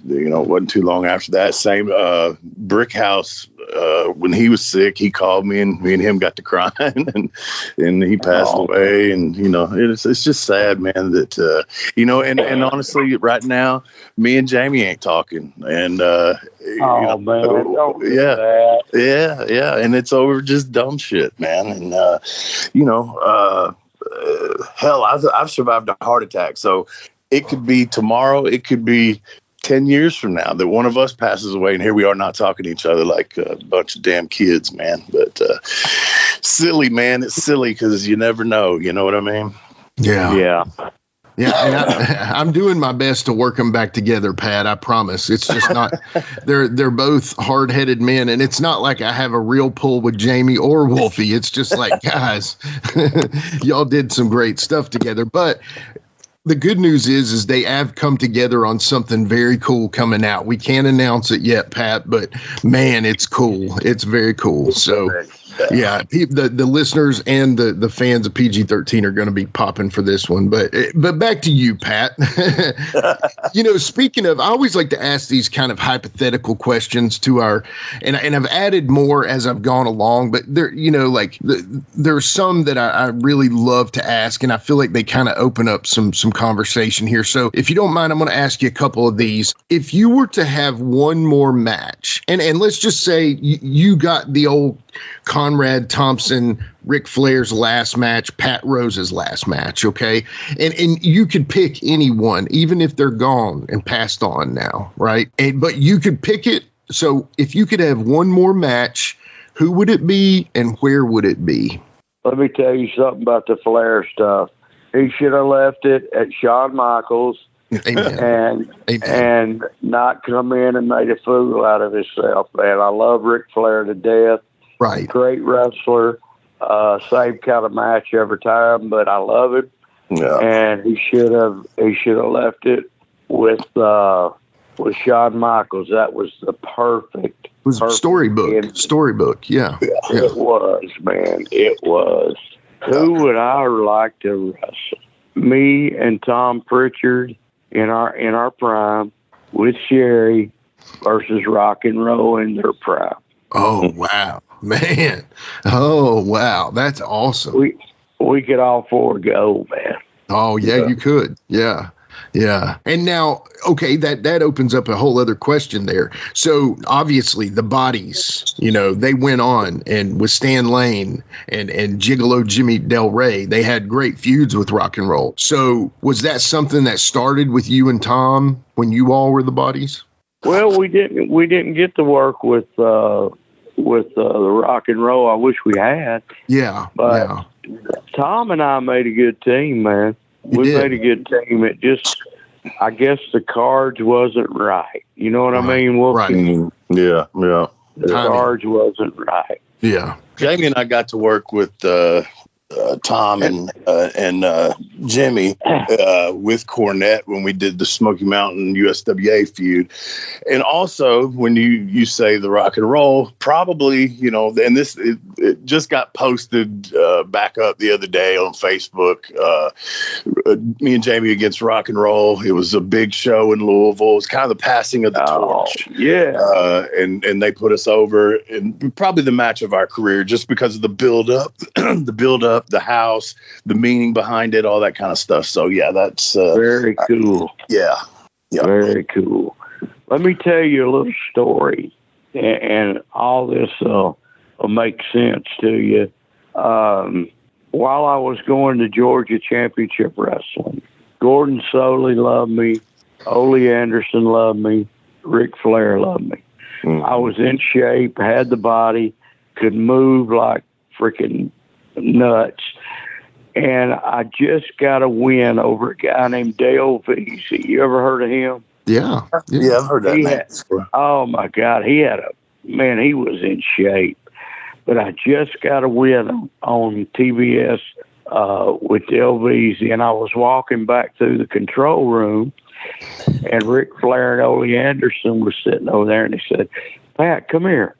you know, it wasn't too long after that. Same Brick House, when he was sick, he called me, and me and him got to crying, and he passed away. And, you know, it's just sad, man, that, you know, and honestly, right now, me and Jamie ain't talking. And, man. Yeah. And it's over just dumb shit, man. And, you know, hell, I've survived a heart attack. So it could be tomorrow. It could be 10 years from now that one of us passes away, and here we are not talking to each other like a bunch of damn kids, man. But silly, man. It's silly because you never know. You know what I mean? Yeah. Yeah, and I'm doing my best to work them back together, Pat. I promise. It's just not. They're both hard-headed men, and it's not like I have a real pull with Jamie or Wolfie. It's just like, guys, y'all did some great stuff together. But the good news is they have come together on something very cool coming out. We can't announce it yet, Pat, but man, it's cool. It's very cool. So. Yeah, the listeners and the fans of PG-13 are going to be popping for this one. But back to you, Pat. You know, speaking of, I always like to ask these kind of hypothetical questions to our, and I've added more as I've gone along. But there, you know, like there's some that I really love to ask, and I feel like they kind of open up some conversation here. So if you don't mind, I'm going to ask you a couple of these. If you were to have one more match, and let's just say you got the old Conrad Thompson, Ric Flair's last match, Pat Rose's last match, okay? And you could pick anyone, even if they're gone and passed on now, right? But you could pick it. So if you could have one more match, who would it be and where would it be? Let me tell you something about the Flair stuff. He should have left it at Shawn Michaels. Amen. and not come in and made a fool out of himself, man. I love Ric Flair to death. Right. Great wrestler. Same kind of match every time, but I love him. Yeah. And he should have left it with Shawn Michaels. That was the perfect. It was storybook. Yeah. It was, man. It was. Who would I like to wrestle? Me and Tom Prichard in our prime with Sherri versus Rock and Roll in their prime. Oh, wow. Man. Oh, wow. That's awesome. We could all four go, man. Oh, yeah, you could. Yeah. Yeah. And now, okay, that opens up a whole other question there. So obviously the Bodies, they went on, and with Stan Lane and Gigolo Jimmy Del Rey, they had great feuds with rock and roll. So was that something that started with you and Tom when you all were the Bodies? Well, we didn't get to work with the rock and roll. I wish we had. Yeah. But Tom and I made a good team, man. We made a good team. It just, I guess the cards wasn't right. You know what I mean? Right. Yeah. The cards wasn't right. Yeah. Jamie and I got to work with Tom and Jimmy with Cornette when we did the Smoky Mountain USWA feud. And also when you say the rock and roll, probably, and this it just got posted back up the other day on Facebook. Me and Jamie against rock and roll. It was a big show in Louisville. It was kind of the passing of the torch. Yeah. And they put us over, and probably the match of our career, just because of the build up, the house, the meaning behind it, all that kind of stuff. So yeah, that's very cool. Yeah. Very cool. Let me tell you a little story, and all this will make sense to you. While I was going to Georgia Championship Wrestling, Gordon Soley loved me, Ole Anderson loved me, Ric Flair loved me. I was in shape, had the body, could move like freaking nuts, and I just got a win over a guy named Dale Veazey. You ever heard of him? Yeah, I've heard that name. Oh my God, he was in shape. But I just got a win on TBS with Dale Veazey, and I was walking back through the control room, and Ric Flair and Ole Anderson were sitting over there, and he said, "Pat, come here."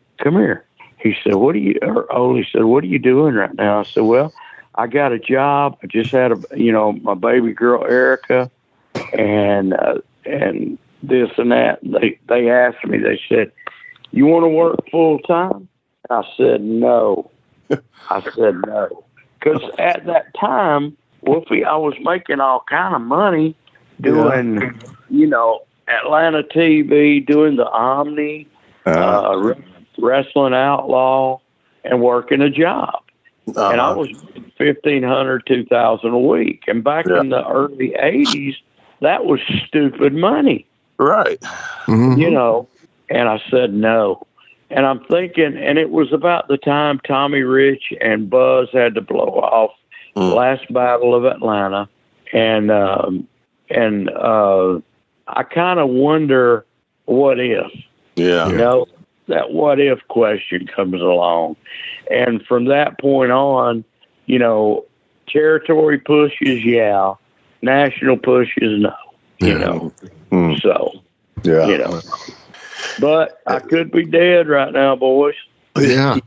He said, Ole said, "What are you doing right now?" I said, "Well, I got a job. I just had my baby girl, Erica, and this and that." They asked me, they said, "You want to work full time?" I said, "No." Because at that time, Wolfie, I was making all kind of money doing, Atlanta TV, doing the Omni, Wrestling Outlaw, and working a job. And I was $1,500, $2,000 a week. And back in the early 80s, that was stupid money. Right. Mm-hmm. And I said no. And I'm thinking, and it was about the time Tommy Rich and Buzz had to blow off Last Battle of Atlanta. And I kind of wonder, what if? Yeah. That what if question comes along. And from that point on, territory pushes, national pushes, no. So, but I could be dead right now, boys. Yeah.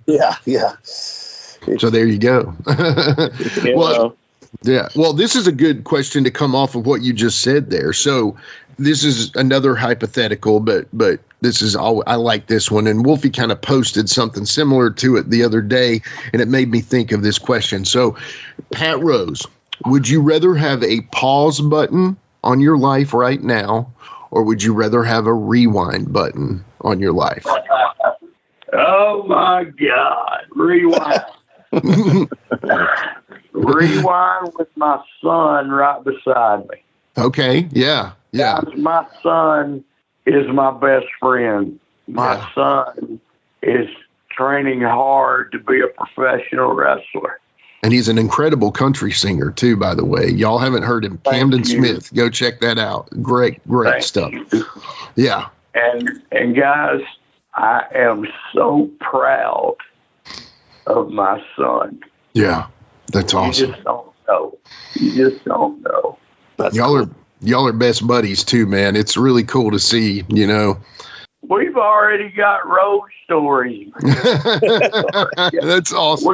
Yeah. So there you go. Well, this is a good question to come off of what you just said there. So this is another hypothetical, but this is all, I like this one. And Wolfie kind of posted something similar to it the other day, and it made me think of this question. So, Pat Rose, would you rather have a pause button on your life right now, or would you rather have a rewind button on your life? Oh my God. Rewind. Rewind with my son right beside me. Okay. Yeah. My son is my best friend. My son is training hard to be a professional wrestler. And he's an incredible country singer too, by the way. Y'all haven't heard him. Camden Smith. Go check that out. Great stuff. Yeah. And guys, I am so proud of my son. Yeah. That's awesome. You just don't know. Y'all are best buddies too, man. It's really cool to see, We've already got road stories. That's awesome.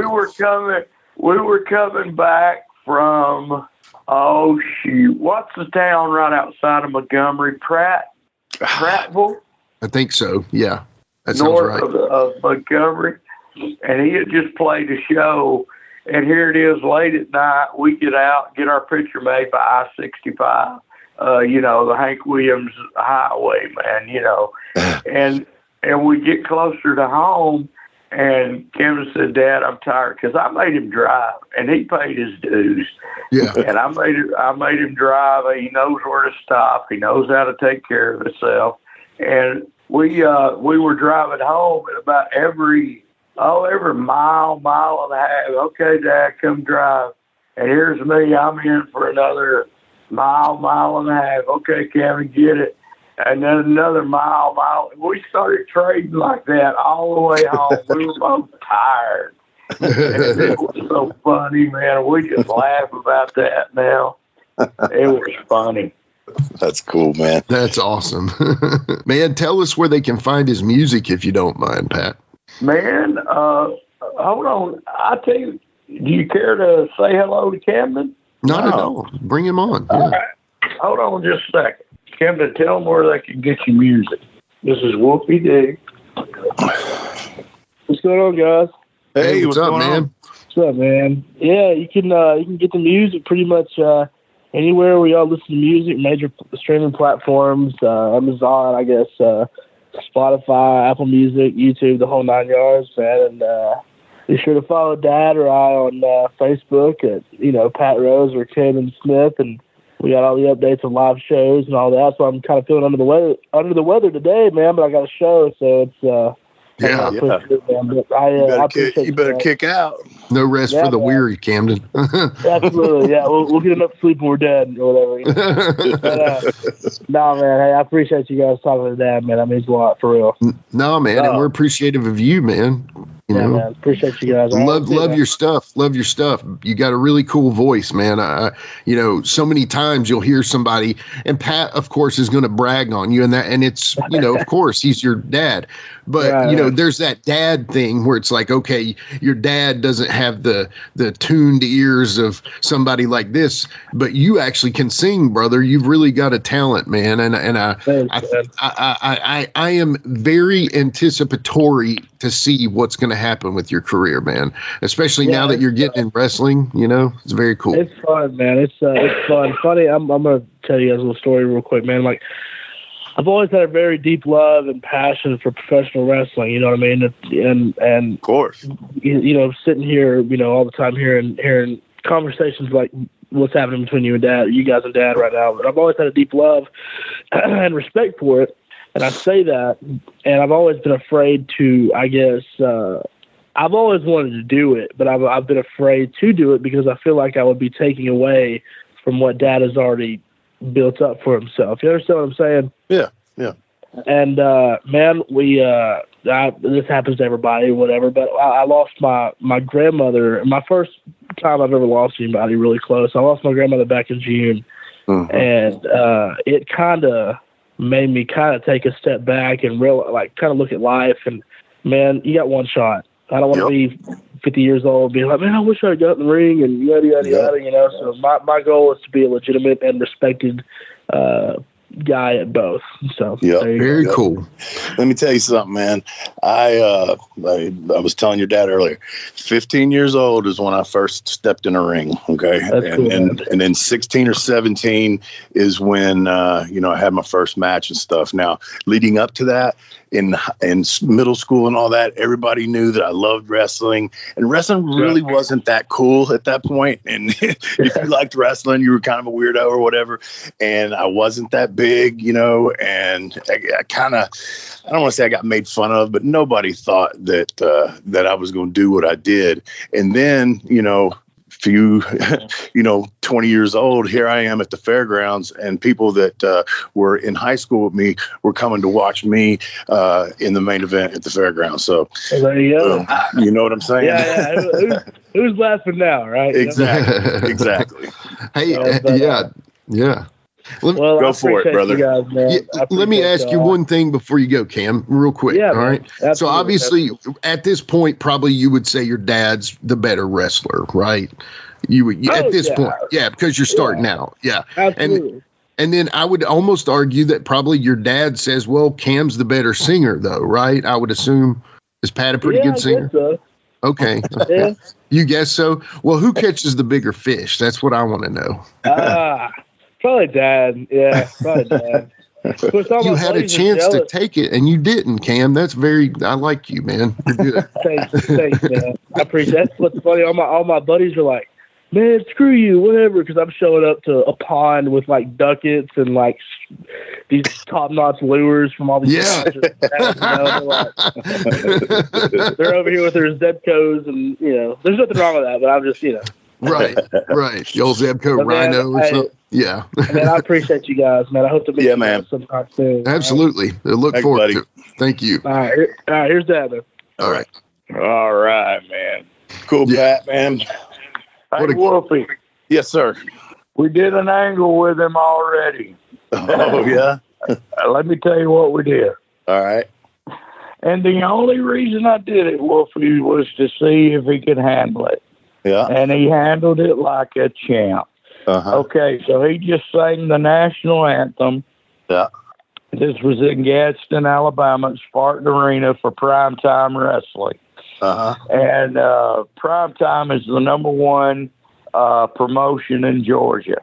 We were coming back from, what's the town right outside of Montgomery? Prattville? I think so. Yeah. That sounds north right. of Montgomery. and he had just played a show. And here it is, late at night. We get out, get our picture made by I-65. The Hank Williams Highway, man. And we get closer to home. And Kevin said, "Dad, I'm tired," because I made him drive, and he paid his dues. Yeah. And I made him drive. He knows where to stop. He knows how to take care of himself. And we were driving home, and about every mile and a half. "Okay, Dad, come drive." And here's me. I'm in for another mile and a half. "Okay, Kevin, get it." And then another mile. We started trading like that all the way home. We were both tired. And it was so funny, man. We just laugh about that now. It was funny. That's cool, man. That's awesome. Man, tell us where they can find his music if you don't mind, Pat. Man, hold on. I tell you, do you care to say hello to Camden? Not at all. Bring him on. All right. Hold on just a second. Camden, tell them where they can get your music. This is Wolfie D. What's going on, guys? Hey, what's up, man? What's up, man? Yeah, you can get the music pretty much anywhere where y'all listen to music, major streaming platforms, Amazon, I guess, Spotify, Apple Music, YouTube, the whole 9 yards, man. And be sure to follow Dad or I on Facebook at Pat Rose or Camden Smith, and we got all the updates on live shows and all that. So I'm kind of feeling under the weather today, man. But I got a show, so it's Yeah. Good, man. But I You better kick out. No rest for the weary, Camden. Absolutely, yeah. We'll get enough sleep when we're dead or whatever. But, man. Hey, I appreciate you guys talking to Dad, man. That means a lot, for real. No, man, and we're appreciative of you, man. You know, man. Appreciate you guys. Love your stuff. Love your stuff. You got a really cool voice, man. So many times you'll hear somebody, and Pat, of course, is going to brag on you, and it's, of course, he's your dad. But there's that dad thing where it's like, okay, your dad doesn't have the tuned ears of somebody like this, but you actually can sing, brother. You've really got a talent, man. And I am very anticipatory to see what's going to happen with your career, man. Especially now that you're getting in wrestling, it's very cool. It's fun, man. It's fun. Funny. I'm gonna tell you guys a little story real quick, man. Like, I've always had a very deep love and passion for professional wrestling. You know what I mean? And of course, sitting here, all the time hearing conversations like what's happening between you guys and Dad right now. But I've always had a deep love and respect for it. And I say that, and I've always been afraid to, I guess, I've always wanted to do it, but I've been afraid to do it because I feel like I would be taking away from what Dad has already built up for himself. You understand what I'm saying? Yeah. And, man, this happens to everybody, whatever, but I lost my grandmother. My first time I've ever lost anybody really close. I lost my grandmother back in June, and it kind of made me kind of take a step back and kind of look at life. And, man, you got one shot. I don't want to be 50 years old being like, man, I wish I had got in the ring and yada, yada, yada, So my goal is to be a legitimate and respected guy at both. So very cool. Let me tell you something, man. I was telling your dad earlier, 15 years old is when I first stepped in a ring. Okay. And then 16 or 17 is when, I had my first match and stuff. Now, leading up to that, in middle school and all that, everybody knew that I loved wrestling, and wrestling really wasn't that cool at that point. And if you liked wrestling, you were kind of a weirdo or whatever. And I wasn't that big, and I kind of, I don't want to say I got made fun of, but nobody thought that I was going to do what I did. And then, few, 20 years old, here I am at the fairgrounds, and people that were in high school with me were coming to watch me in the main event at the fairgrounds. So there you go. You know what I'm saying? Yeah. Who's laughing now, right? Exactly. Hey, yeah. Well, go for it, brother. Guys, man. Let me ask you one thing before you go, Cam, real quick. Yeah, all right. Absolutely. So obviously, at this point, probably you would say your dad's the better wrestler, right? You would at this point, because you're starting out, Absolutely. And then I would almost argue that probably your dad says, "Well, Cam's the better singer, though," right? I would assume Is Pat a pretty good singer? I guess so. Okay. Yeah. You guess so? Well, who catches the bigger fish? That's what I want to know. Probably Dad. Yeah, probably Dad. You had a chance to take it and you didn't, Cam. I like you, man. You're good. Thanks, man. I appreciate it. That's what's funny. All my buddies are like, man, screw you, whatever, because I'm showing up to a pond with like ducats and like these top-notch lures from all these guys. They're over here with their Zebcos, and there's nothing wrong with that, but I'm just Right. The old Zebco Rhino or something. Yeah. Man, I appreciate you guys, man. I hope to meet you guys sometime soon. Absolutely. I look forward to it. Thank you. All right. Here's Dad, man. All right. All right, man. Cool, Pat, man. Hey, Wolfie. Yes, sir. We did an angle with him already. Oh, yeah? Let me tell you what we did. All right. And the only reason I did it, Wolfie, was to see if he could handle it. Yeah. And he handled it like a champ. Uh-huh. Okay, so he just sang the national anthem. Yeah. This was in Gadsden, Alabama, at Spartan Arena for primetime wrestling. Uh-huh. And primetime is the number one promotion in Georgia.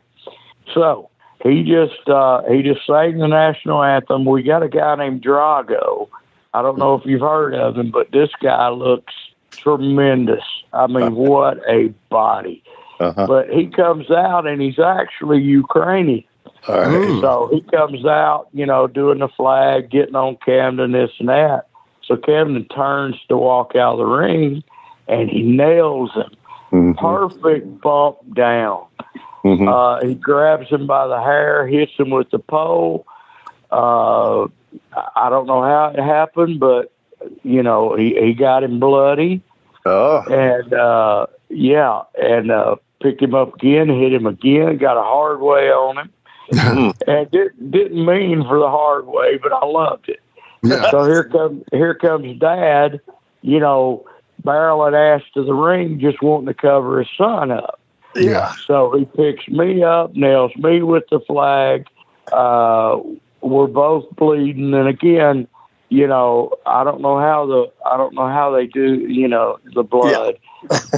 So he just sang the national anthem. We got a guy named Drago. I don't know if you've heard of him, but this guy looks tremendous. I mean, what a body. Uh-huh. But he comes out and he's actually Ukrainian. All right. So he comes out, doing the flag, getting on Camden, this and that. So Camden turns to walk out of the ring, and he nails him. Mm-hmm. Perfect bump down. Mm-hmm. He grabs him by the hair, hits him with the pole. I don't know how it happened, but, he got him bloody. Oh. And picked him up again, hit him again, got a hard way on him. And didn't mean for the hard way, but I loved it. Yeah. So here comes Dad, barreling ass to the ring, just wanting to cover his son up. Yeah. So he picks me up, nails me with the flag. We're both bleeding, and again, I don't know how they do, the blood,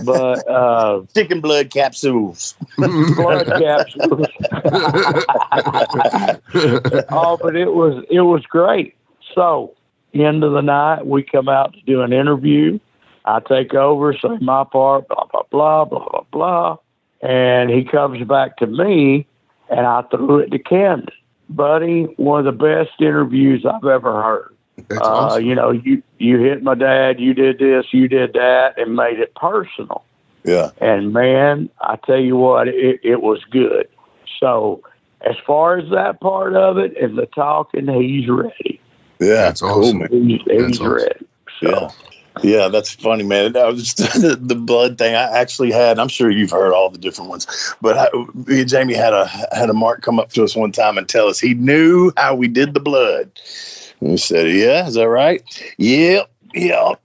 but chicken blood capsules. Blood capsules. Oh, but it was great. So, end of the night, we come out to do an interview. I take over, say my part, blah, blah, blah, blah, blah, blah. And he comes back to me, and I threw it to Camden. Buddy, one of the best interviews I've ever heard. That's awesome. You hit my dad, you did this, you did that, and made it personal. Yeah. And, man, I tell you what, it was good. So, as far as that part of it and the talking, he's ready. Yeah, that's awesome. He's awesome. Ready. So. Yeah, that's funny, man. That was just the blood thing. I actually had. I'm sure you've heard all the different ones, but me and Jamie had a Mark come up to us one time and tell us he knew how we did the blood. And we said, "Yeah, is that right? Yep.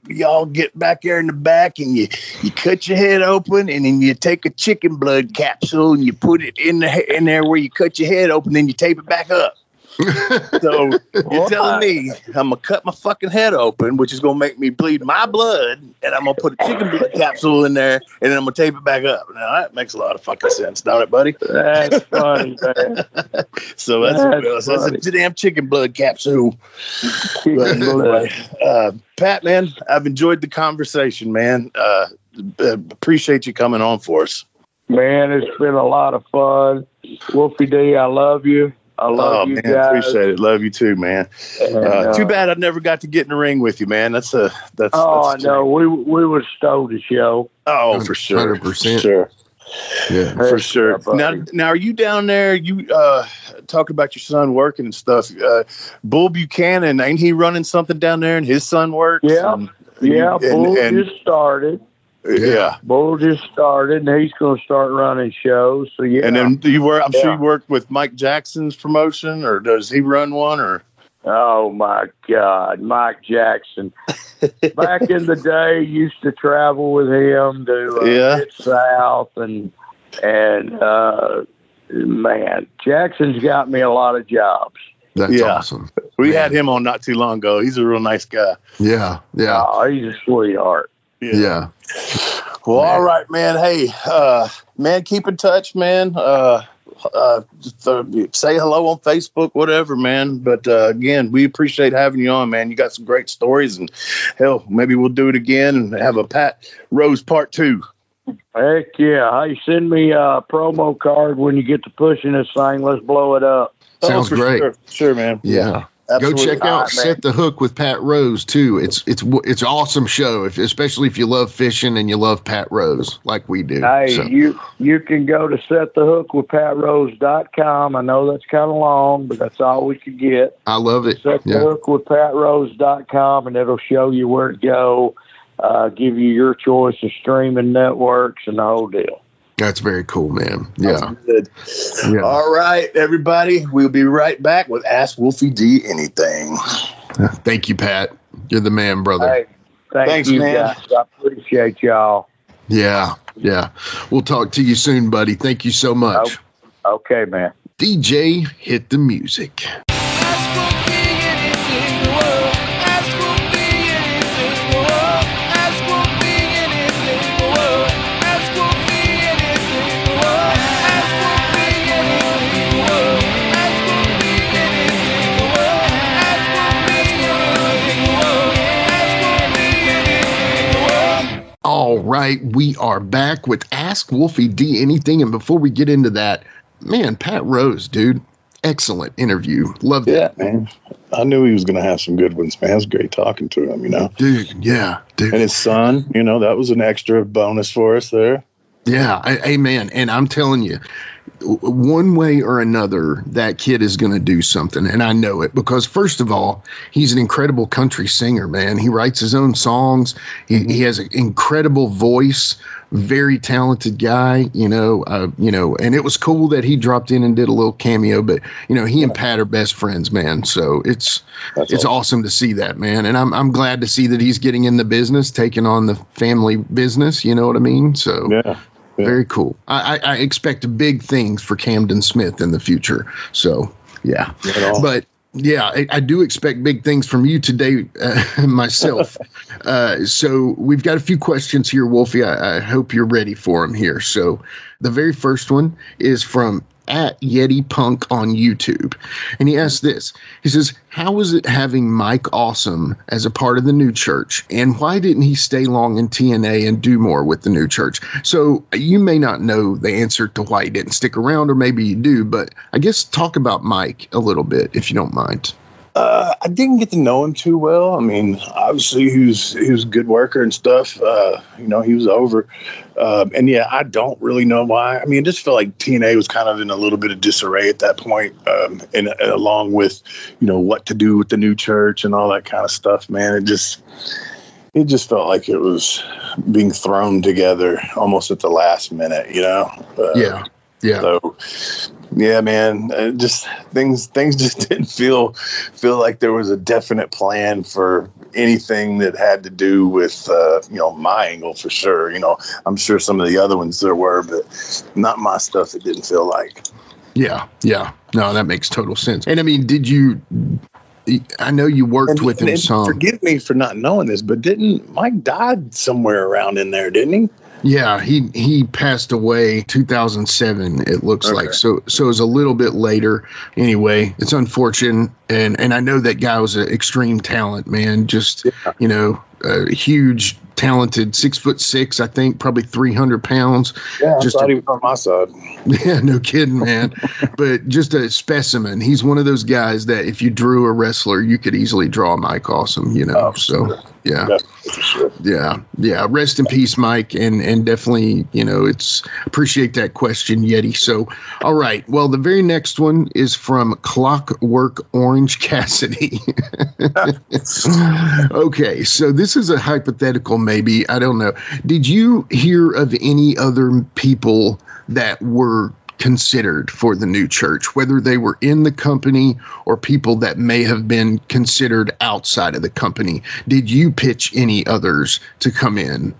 Y'all get back there in the back and you cut your head open, and then you take a chicken blood capsule and you put it in there where you cut your head open, then you tape it back up." So you're telling me I'm gonna cut my fucking head open, which is gonna make me bleed my blood, and I'm gonna put a chicken blood capsule in there, and then I'm gonna tape it back up. Now that makes a lot of fucking sense, don't it, buddy? That's funny, man. So that's a damn chicken blood capsule. Chicken blood. Pat, man, I've enjoyed the conversation, man. Appreciate you coming on for us. Man, it's been a lot of fun. Wolfie D, I love you. I love you, man, guys. Appreciate it. Love you too, man. Too bad I never got to get in the ring with you, man. That's I know. We would stole the show. Oh, for sure. 100%. Sure. Yeah, for sure. Now, are you down there? You talk about your son working and stuff. Bull Buchanan, ain't he running something down there? And his son works. Yeah, Bull just started. Yeah, Bull just started, and he's going to start running shows. So yeah, and then you work. I'm sure you worked with Mike Jackson's promotion, or does he run one? Or oh my God, Mike Jackson! Back in the day, used to travel with him to Mid-South, and man, Jackson's got me a lot of jobs. That's awesome. We had him on not too long ago. He's a real nice guy. Yeah. Yeah. Oh, he's a sweetheart. Yeah. Well, all right, man. Hey, man, keep in touch, man. Just, say hello on Facebook, whatever, man. But again, we appreciate having you on, man. You got some great stories, and hell, maybe we'll do it again and have a Pat Rose Part 2. Heck yeah. Hey, send me a promo card when you get to pushing this thing. Let's blow it up. Sounds great. Sure, man. Yeah. Absolutely. Go check out Set the Hook with Pat Rose too. It's an awesome show, especially if you love fishing and you love Pat Rose like we do. Hey, so. you can go to setthehookwithpatrose.com. I know that's kind of long, but that's all we could get. I love it. Setthehookwithpatrose.com, and it'll show you where to go, give you your choice of streaming networks and the whole deal. That's very cool, man. Yeah. Good. Yeah. All right, everybody. We'll be right back with Ask Wolfie D Anything. Thank you, Pat. You're the man, brother. Hey, thanks, you man. guys. I appreciate y'all. Yeah. Yeah. We'll talk to you soon, buddy. Thank you so much. Okay, man. DJ, hit the music. All right, we are back with Ask Wolfie D Anything. And before we get into that, man, Pat Rose, dude, excellent interview. Loved it. Yeah, man. I knew he was going to have some good ones, man. It was great talking to him, Dude, yeah, dude. And his son, that was an extra bonus for us there. Yeah, amen. And I'm telling you, one way or another, that kid is going to do something. And I know it because, first of all, he's an incredible country singer, man. He writes his own songs. He has an incredible voice, very talented guy, and it was cool that he dropped in and did a little cameo. But, he and Pat are best friends, man. So it's awesome to see that, man. And I'm glad to see that he's getting in the business, taking on the family business. You know what I mean? So, yeah. Very cool. I expect big things for Camden Smith in the future. So, yeah. But, yeah, I do expect big things from you today myself. So we've got a few questions here, Wolfie. I hope you're ready for them here. So the very first one is from @YetiPunk on YouTube. And he asks this. He says, how is it having Mike Awesome as a part of the new church? And why didn't he stay long in TNA and do more with the new church? So you may not know the answer to why he didn't stick around, or maybe you do, but I guess talk about Mike a little bit, if you don't mind. I didn't get to know him too well. I mean, obviously he was a good worker and stuff. He was over. And yeah, I don't really know why. I mean, I just felt like TNA was kind of in a little bit of disarray at that point. And along with, what to do with the new church and all that kind of stuff, man. It just felt like it was being thrown together almost at the last minute, Yeah. So, yeah, man, just things just didn't feel like there was a definite plan for anything that had to do with, my angle for sure. I'm sure some of the other ones there were, but not my stuff. It didn't feel like. Yeah. No, that makes total sense. And I mean, I know you worked with him some. Forgive me for not knowing this, but didn't Mike died somewhere around in there, didn't he? Yeah, he passed away 2007, it looks like. So it was a little bit later. Anyway, it's unfortunate. And I know that guy was an extreme talent, man. Just, a huge, talented 6'6", I think, probably 300 pounds. Yeah, I thought he was on my side. Yeah, no kidding, man. But just a specimen. He's one of those guys that if you drew a wrestler, you could easily draw Mike Awesome, Oh, so. Sure. Yeah. Sure. Yeah. Rest in peace, Mike. And definitely, it's appreciate that question, Yeti. So, all right. Well, the very next one is from Clockwork Orange Cassidy. Okay. So this is a hypothetical, maybe. I don't know. Did you hear of any other people that were considered for the new church, whether they were in the company or people that may have been considered outside of the company? Did you pitch any others to come in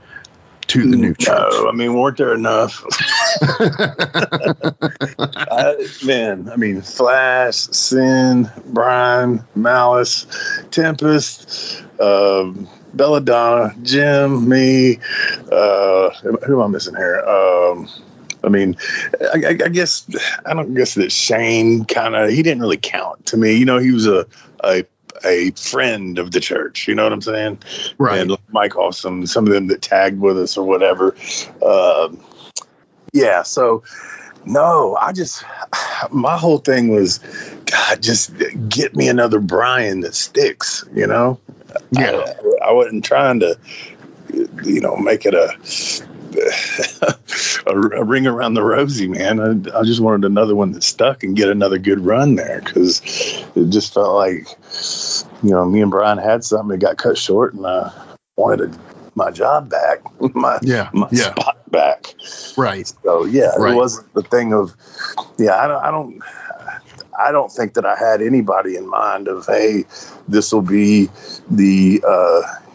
to the new church? No, I mean, weren't there enough? Man, I mean, Flash, Sin, Brian, Malice, Tempest, Belladonna, Jim, me. Who am I missing here? I mean, I guess I don't guess that Shane he didn't really count to me. You know, he was a friend of the church. You know what I'm saying? Right. And Mike Awesome, some of them that tagged with us or whatever. Yeah. So no, my whole thing was, God, just get me another Brian that sticks. You know? Yeah. I wasn't trying to, make it a ring around the rosy, man. I just wanted another one that stuck and get another good run there, because it just felt like, me and Brian had something that got cut short, and I wanted my job back, my spot back. Right. So it wasn't the thing of, I don't think that I had anybody in mind of, hey, this will be the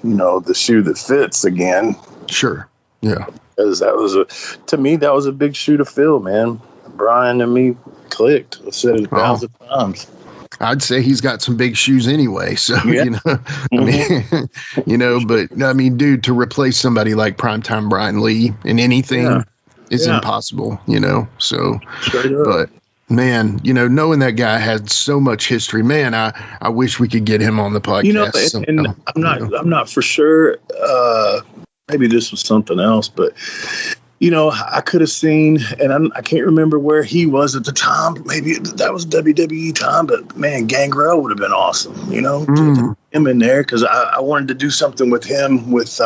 the shoe that fits again. Sure. Yeah. Because to me, that was a big shoe to fill, man. Brian and me clicked. I've said it 1,000 times. I'd say he's got some big shoes anyway. So, but I mean, dude, to replace somebody like Primetime Brian Lee in anything is impossible, so, but man, knowing that guy had so much history, man, I wish we could get him on the podcast. And I'm not for sure. Maybe this was something else, but I could have seen, and I can't remember where he was at the time. Maybe that was WWE time, but man, Gangrel would have been awesome. To him in there, because I wanted to do something with him with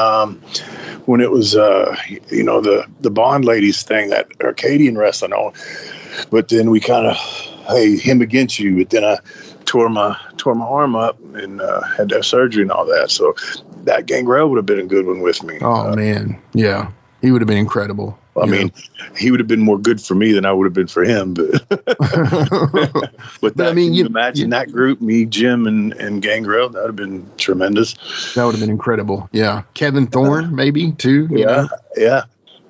when it was the Bond Ladies thing, that Arcadian wrestling on. But then we kind of, hey, him against you. But then I tore my arm up and had to have surgery and all that. So that Gangrel would have been a good one with me. Oh man, yeah, he would have been incredible. I mean, he would have been more good for me than I would have been for him. But I mean, you imagine that group, me, Jim, and Gangrel, that would have been tremendous. That would have been incredible. Yeah, Kevin Thorne, maybe too. Yeah.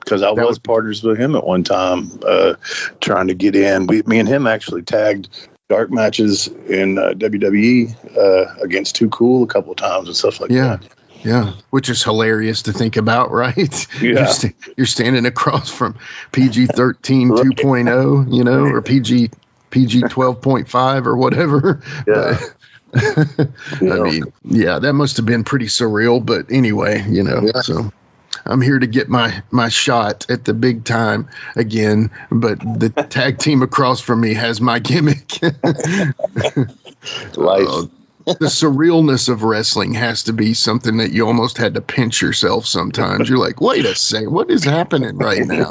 Because I was partners with him at one time, trying to get in. Me and him actually tagged dark matches in WWE against Too Cool a couple of times and stuff like that. Yeah, which is hilarious to think about, right? Yeah. You're standing across from PG-13 2.0, or PG 12.5 or whatever. Yeah. I mean, that must have been pretty surreal. But anyway, so I'm here to get my shot at the big time again, but the tag team across from me has my gimmick. Life. The surrealness of wrestling has to be something that you almost had to pinch yourself sometimes. You're like, wait a second, what is happening right now?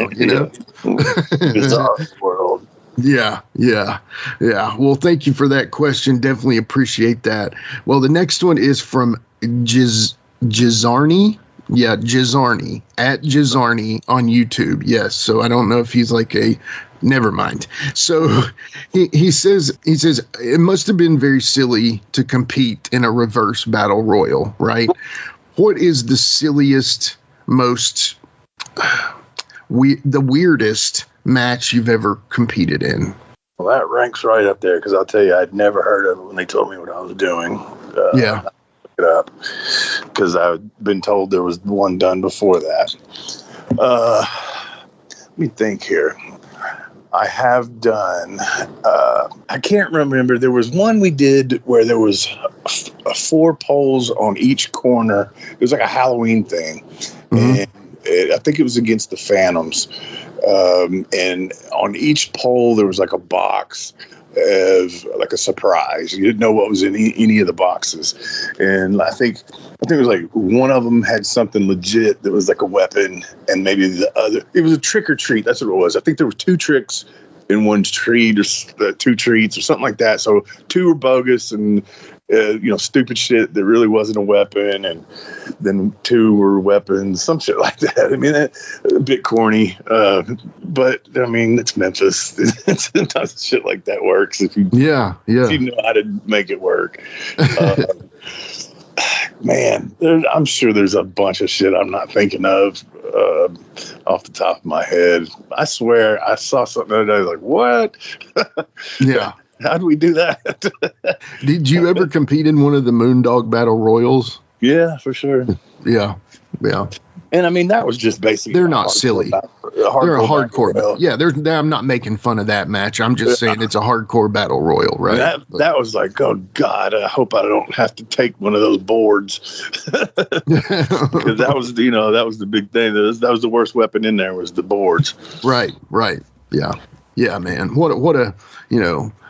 Bizarre world. Yeah. Well, thank you for that question. Definitely appreciate that. Well, the next one is from Gizarni. Yeah, Gizarni, at Gizarni on YouTube. Yes. So I don't know if he's like never mind. So he says it must have been very silly to compete in a reverse battle royal, right? What is the silliest, most the weirdest match you've ever competed in? Well, that ranks right up there, because I'll tell you, I'd never heard of it when they told me what I was doing. It up, because I've been told there was one done before that. Let me think here. I have done, I can't remember. There was one we did where there was 4 poles on each corner. It was like a Halloween thing. And I think it was against the Phantoms. And on each pole, there was like a box of like a surprise. You didn't know what was in any of the boxes. And I think it was like one of them had something legit that was like a weapon, and maybe the other, it was a trick or treat. That's what it was. I think there were 2 tricks in one treat, or 2 treats or something like that. So 2 were bogus and stupid shit that really wasn't a weapon, and then 2 were weapons, some shit like that. I mean, a bit corny, but I mean, it's Memphis. Sometimes shit like that works if you know how to make it work. Man, I'm sure there's a bunch of shit I'm not thinking of off the top of my head. I swear I saw something the other day like, what? Yeah. How do we do that? Did you ever compete in one of the Moondog Battle Royals? Yeah, for sure. Yeah. And I mean, that was just basically. They're not silly. They're a hardcore. Yeah, I'm not making fun of that match. I'm just saying it's a hardcore battle royal, right? That was like, oh God, I hope I don't have to take one of those boards, because that was the big thing. That was the worst weapon in there, was the boards. Right. Yeah, man. What a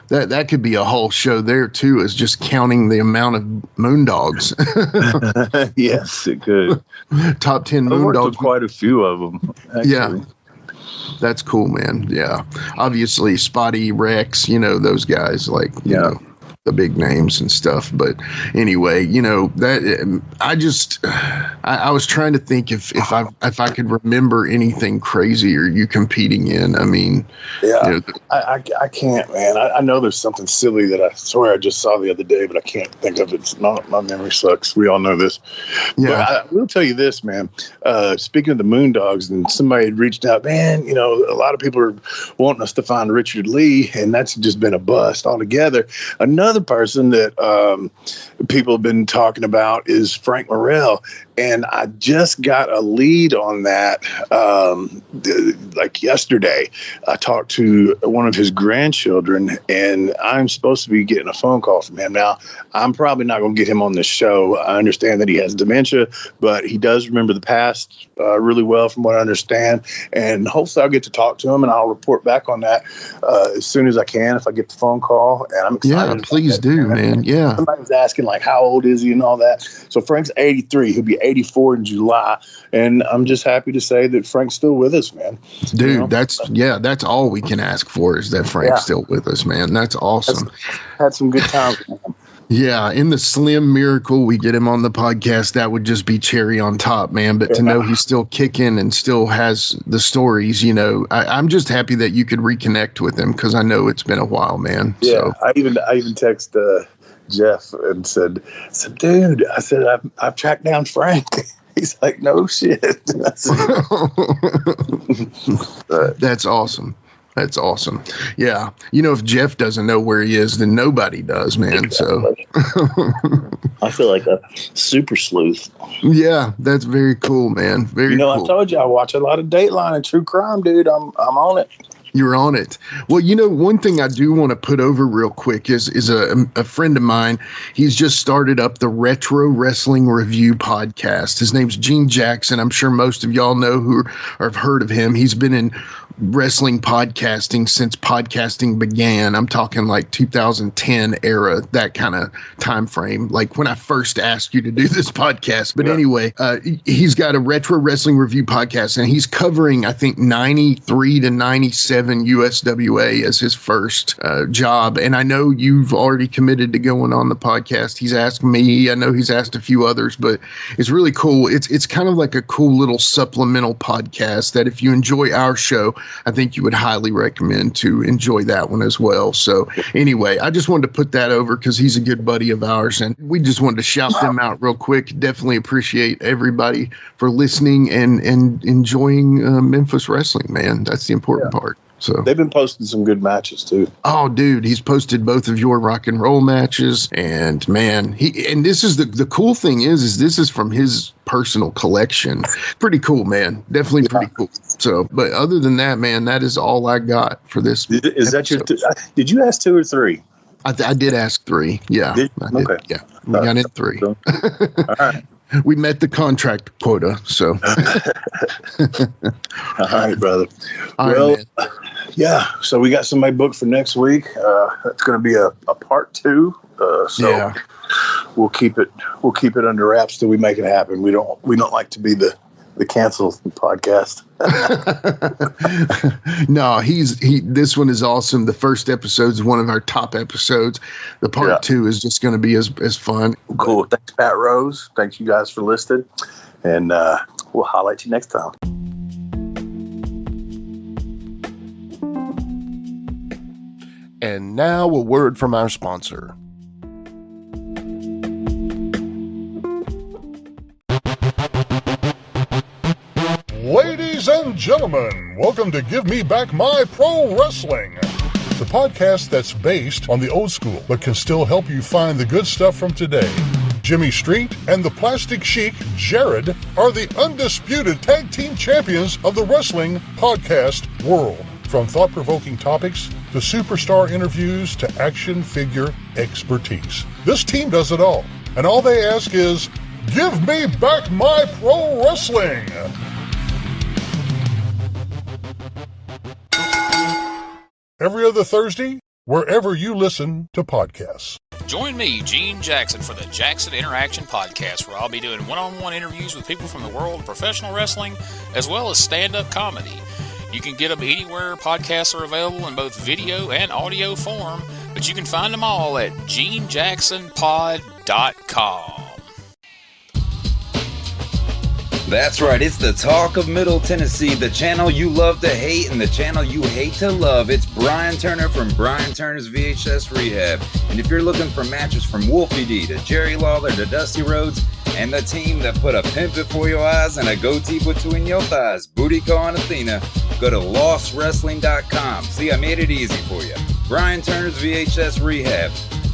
that could be a whole show there too, is just counting the amount of moondogs. Yes, it could. Top 10 I worked moondogs. with quite a few of them. Actually. Yeah. That's cool, man. Yeah. Obviously Spotty, Rex, those guys, like, you know, the big names and stuff. But anyway, that I was trying to think if I could remember anything crazy or you competing in. I mean, I can't, man. I know there's something silly that I swear I just saw the other day, but I can't think of it. My memory sucks. We all know this. Yeah. But I will tell you this, man. Speaking of the Moondogs, and somebody had reached out, man, a lot of people are wanting us to find Richard Lee, and that's just been a bust altogether. Another person that people have been talking about is Frank Morrell, and I just got a lead on that like yesterday. I talked to one of his grandchildren, and I'm supposed to be getting a phone call from him. Now, I'm probably not going to get him on this show. I understand that he has dementia, but he does remember the past really well from what I understand, and hopefully I'll get to talk to him, and I'll report back on that as soon as I can if I get the phone call. And I'm excited. Yeah, please do, man. Yeah. Somebody was asking, like, how old is he and all that. So Frank's 83. He'll be 84 in July. And I'm just happy to say that Frank's still with us, man. Dude, that's all we can ask for, is that Frank's still with us, man. That's awesome. Had some good times with him. Yeah, in the slim miracle we get him on the podcast, that would just be cherry on top, man. But to know he's still kicking and still has the stories, I'm just happy that you could reconnect with him, because I know it's been a while, man. Yeah, so. I even text Jeff and said, dude, I said, I've tracked down Frank. He's like, no shit. That's awesome. That's awesome. Yeah. If Jeff doesn't know where he is, then nobody does, man. Exactly. So I feel like a super sleuth. Yeah, that's very cool, man. Very cool. I told you I watch a lot of Dateline and true crime, dude. I'm on it. You're on it. Well, one thing I do want to put over real quick is a friend of mine. He's just started up the Retro Wrestling Review podcast. His name's Gene Jackson. I'm sure most of y'all know or have heard of him. He's been in wrestling podcasting since podcasting began. I'm talking like 2010 era, that kind of time frame, like when I first asked you to do this podcast. But anyway, he's got a Retro Wrestling Review podcast, and he's covering, I think, 93 to 97 USWA as his first job. And I know you've already committed to going on the podcast. He's asked me. I know he's asked a few others, but it's really cool. It's kind of like a cool little supplemental podcast that if you enjoy our show, I think you would highly recommend to enjoy that one as well. So anyway, I just wanted to put that over because he's a good buddy of ours, and we just wanted to shout them out real quick. Definitely appreciate everybody for listening and enjoying Memphis wrestling, man. That's the important part. So they've been posting some good matches too. Oh, dude, he's posted both of your rock and roll matches, and man, this is the cool thing is this is from his personal collection. Pretty cool, man. Definitely pretty cool. So, but other than that, man, that is all I got for this. Is that your? Did you ask 2 or 3? I did ask 3. Yeah. Okay. Yeah, we got in 3. All right. We met the contract quota, so. All right, brother. Well, yeah. So we got somebody booked for next week. It's going to be a part 2. So we'll keep it under wraps till we make it happen. We don't like to be the cancel podcast. No, this one is awesome. The first episode is one of our top episodes. The part 2 is just going to be as fun. Cool. Thanks, Pat Rose. Thanks you guys for listening, and we'll holler at you next time. And now a word from our sponsor. gentlemen, welcome to Give Me Back My Pro Wrestling, the podcast that's based on the old school but can still help you find the good stuff from today. Jimmy Street and the Plastic Chic, Jared, are the undisputed tag team champions of the wrestling podcast world. From thought-provoking topics to superstar interviews to action figure expertise. This team does it all, and all they ask is, give me back my pro wrestling! Every other Thursday, wherever you listen to podcasts. Join me, Gene Jackson, for the Jackson Interaction Podcast, where I'll be doing one-on-one interviews with people from the world of professional wrestling, as well as stand-up comedy. You can get them anywhere podcasts are available in both video and audio form, but you can find them all at genejacksonpod.com. That's right, it's the talk of Middle Tennessee, the channel you love to hate and the channel you hate to love. It's Brian Turner from Brian Turner's VHS Rehab. And if you're looking for matches from Wolfie D to Jerry Lawler to Dusty Rhodes and the team that put a pimp before your eyes and a goatee between your thighs, Booty Call and Athena, go to lostwrestling.com. See, I made it easy for you. Brian Turner's VHS Rehab.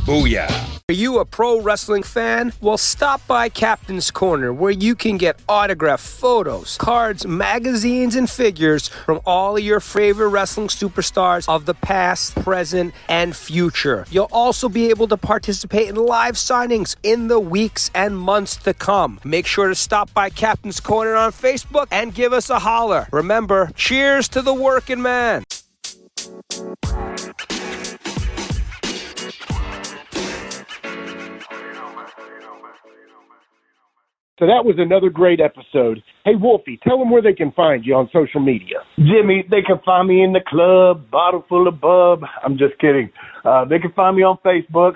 Booyah. Are you a pro wrestling fan? Well, stop by Captain's Corner, where you can get autographed photos, cards, magazines, and figures from all of your favorite wrestling superstars of the past, present, and future. You'll also be able to participate in live signings in the weeks and months to come. Make sure to stop by Captain's Corner on Facebook and give us a holler. Remember, cheers to the working man. So that was another great episode. Hey, Wolfie, tell them where they can find you on social media. Jimmy, they can find me in the club, bottle full of bub. I'm just kidding. They can find me on Facebook.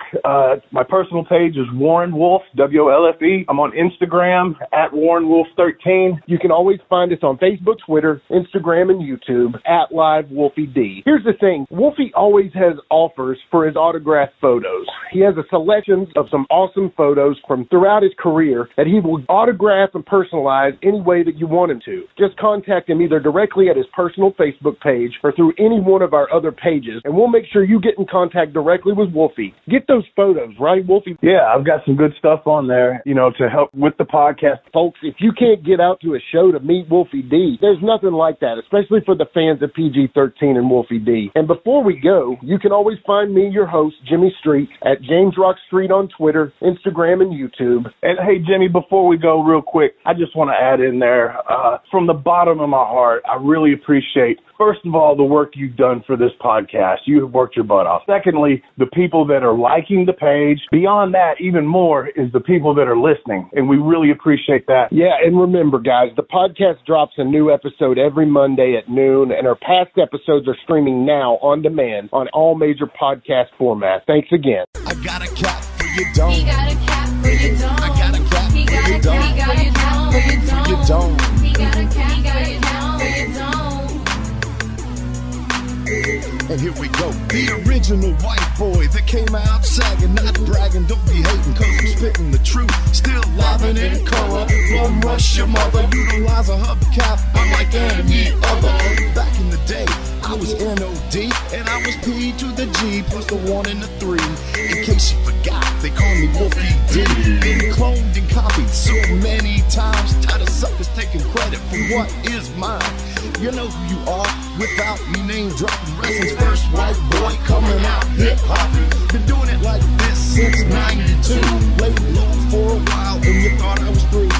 My personal page is Warren Wolf, WOLFE. I'm on Instagram at Warren Wolf 13. You can always find us on Facebook, Twitter, Instagram, and YouTube at Live Wolfie D. Here's the thing. Wolfie always has offers for his autographed photos. He has a selection of some awesome photos from throughout his career that he will autograph and personalize any way that you want him to. Just contact him either directly at his personal Facebook page or through any one of our other pages, and we'll make sure you get in contact directly with Wolfie. Get those photos, right, Wolfie? Yeah, I've got some good stuff on there, to help with the podcast. Folks, if you can't get out to a show to meet Wolfie D, there's nothing like that, especially for the fans of PG-13 and Wolfie D. And before we go, you can always find me, your host, Jimmy Street, at James Rock Street on Twitter, Instagram, and YouTube. And hey, Jimmy, before we go real quick, I just want to add in there, from the bottom of my heart, I really appreciate, first of all, the work you've done for this podcast. You have worked your butt off. Secondly, the people that are liking the page. Beyond that, even more, is the people that are listening, and we really appreciate that. Yeah, and remember, guys, the podcast drops a new episode every Monday at noon, and our past episodes are streaming now on demand on all major podcast formats. Thanks again. I got a cap for you, don't. He got a cap for you, don't. I got a cap for you, don't. He got a cap for you, don't. You don't. He got a cap for you, don't. And here we go. The original white boy that came out sagging, not bragging, don't be hating, cause I'm spitting the truth. Still livin' in color, don't rush your mother, utilize a hubcap, unlike any other. Back in the day, I was N-O-D, and I was P to the G, plus the 1 and the 3. In case you forgot, they call me Wolfie D. Been cloned and copied so many times, tired of suckers taking credit for what is mine. You know who you are, without me name dropping. Wrestling's first white boy coming out hip-hopping. Been doing it like this since 92. Laid low for a while and you thought I was through.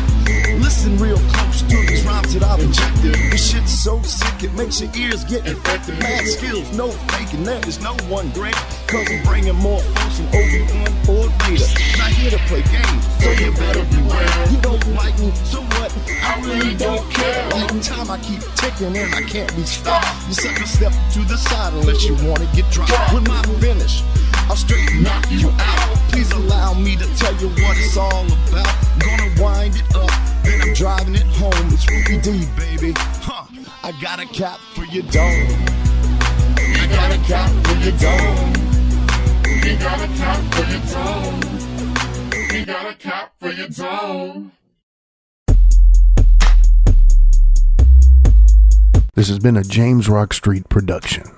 Listen real close to these rhymes that I've injected. This shit's so sick it makes your ears get infected. Mad skills, no faking, there is no one great. Cause I'm bringing more folks than Obi-Wan or Vader. Not here to play games, so you better beware. You don't like me, so what? I really don't care. Like time I keep ticking and I can't be stopped. You sucker step to the side unless you wanna get dropped. When I finish, I'll straight knock you out. Please allow me to tell you what it's all about. I'm gonna wind it up, then I'm driving it home. It's Wolfie D, baby. I got a cap for your dome. I got a cap for your dome. He got a cap for your dome. He got a cap for your dome. This has been a James Rock Street production.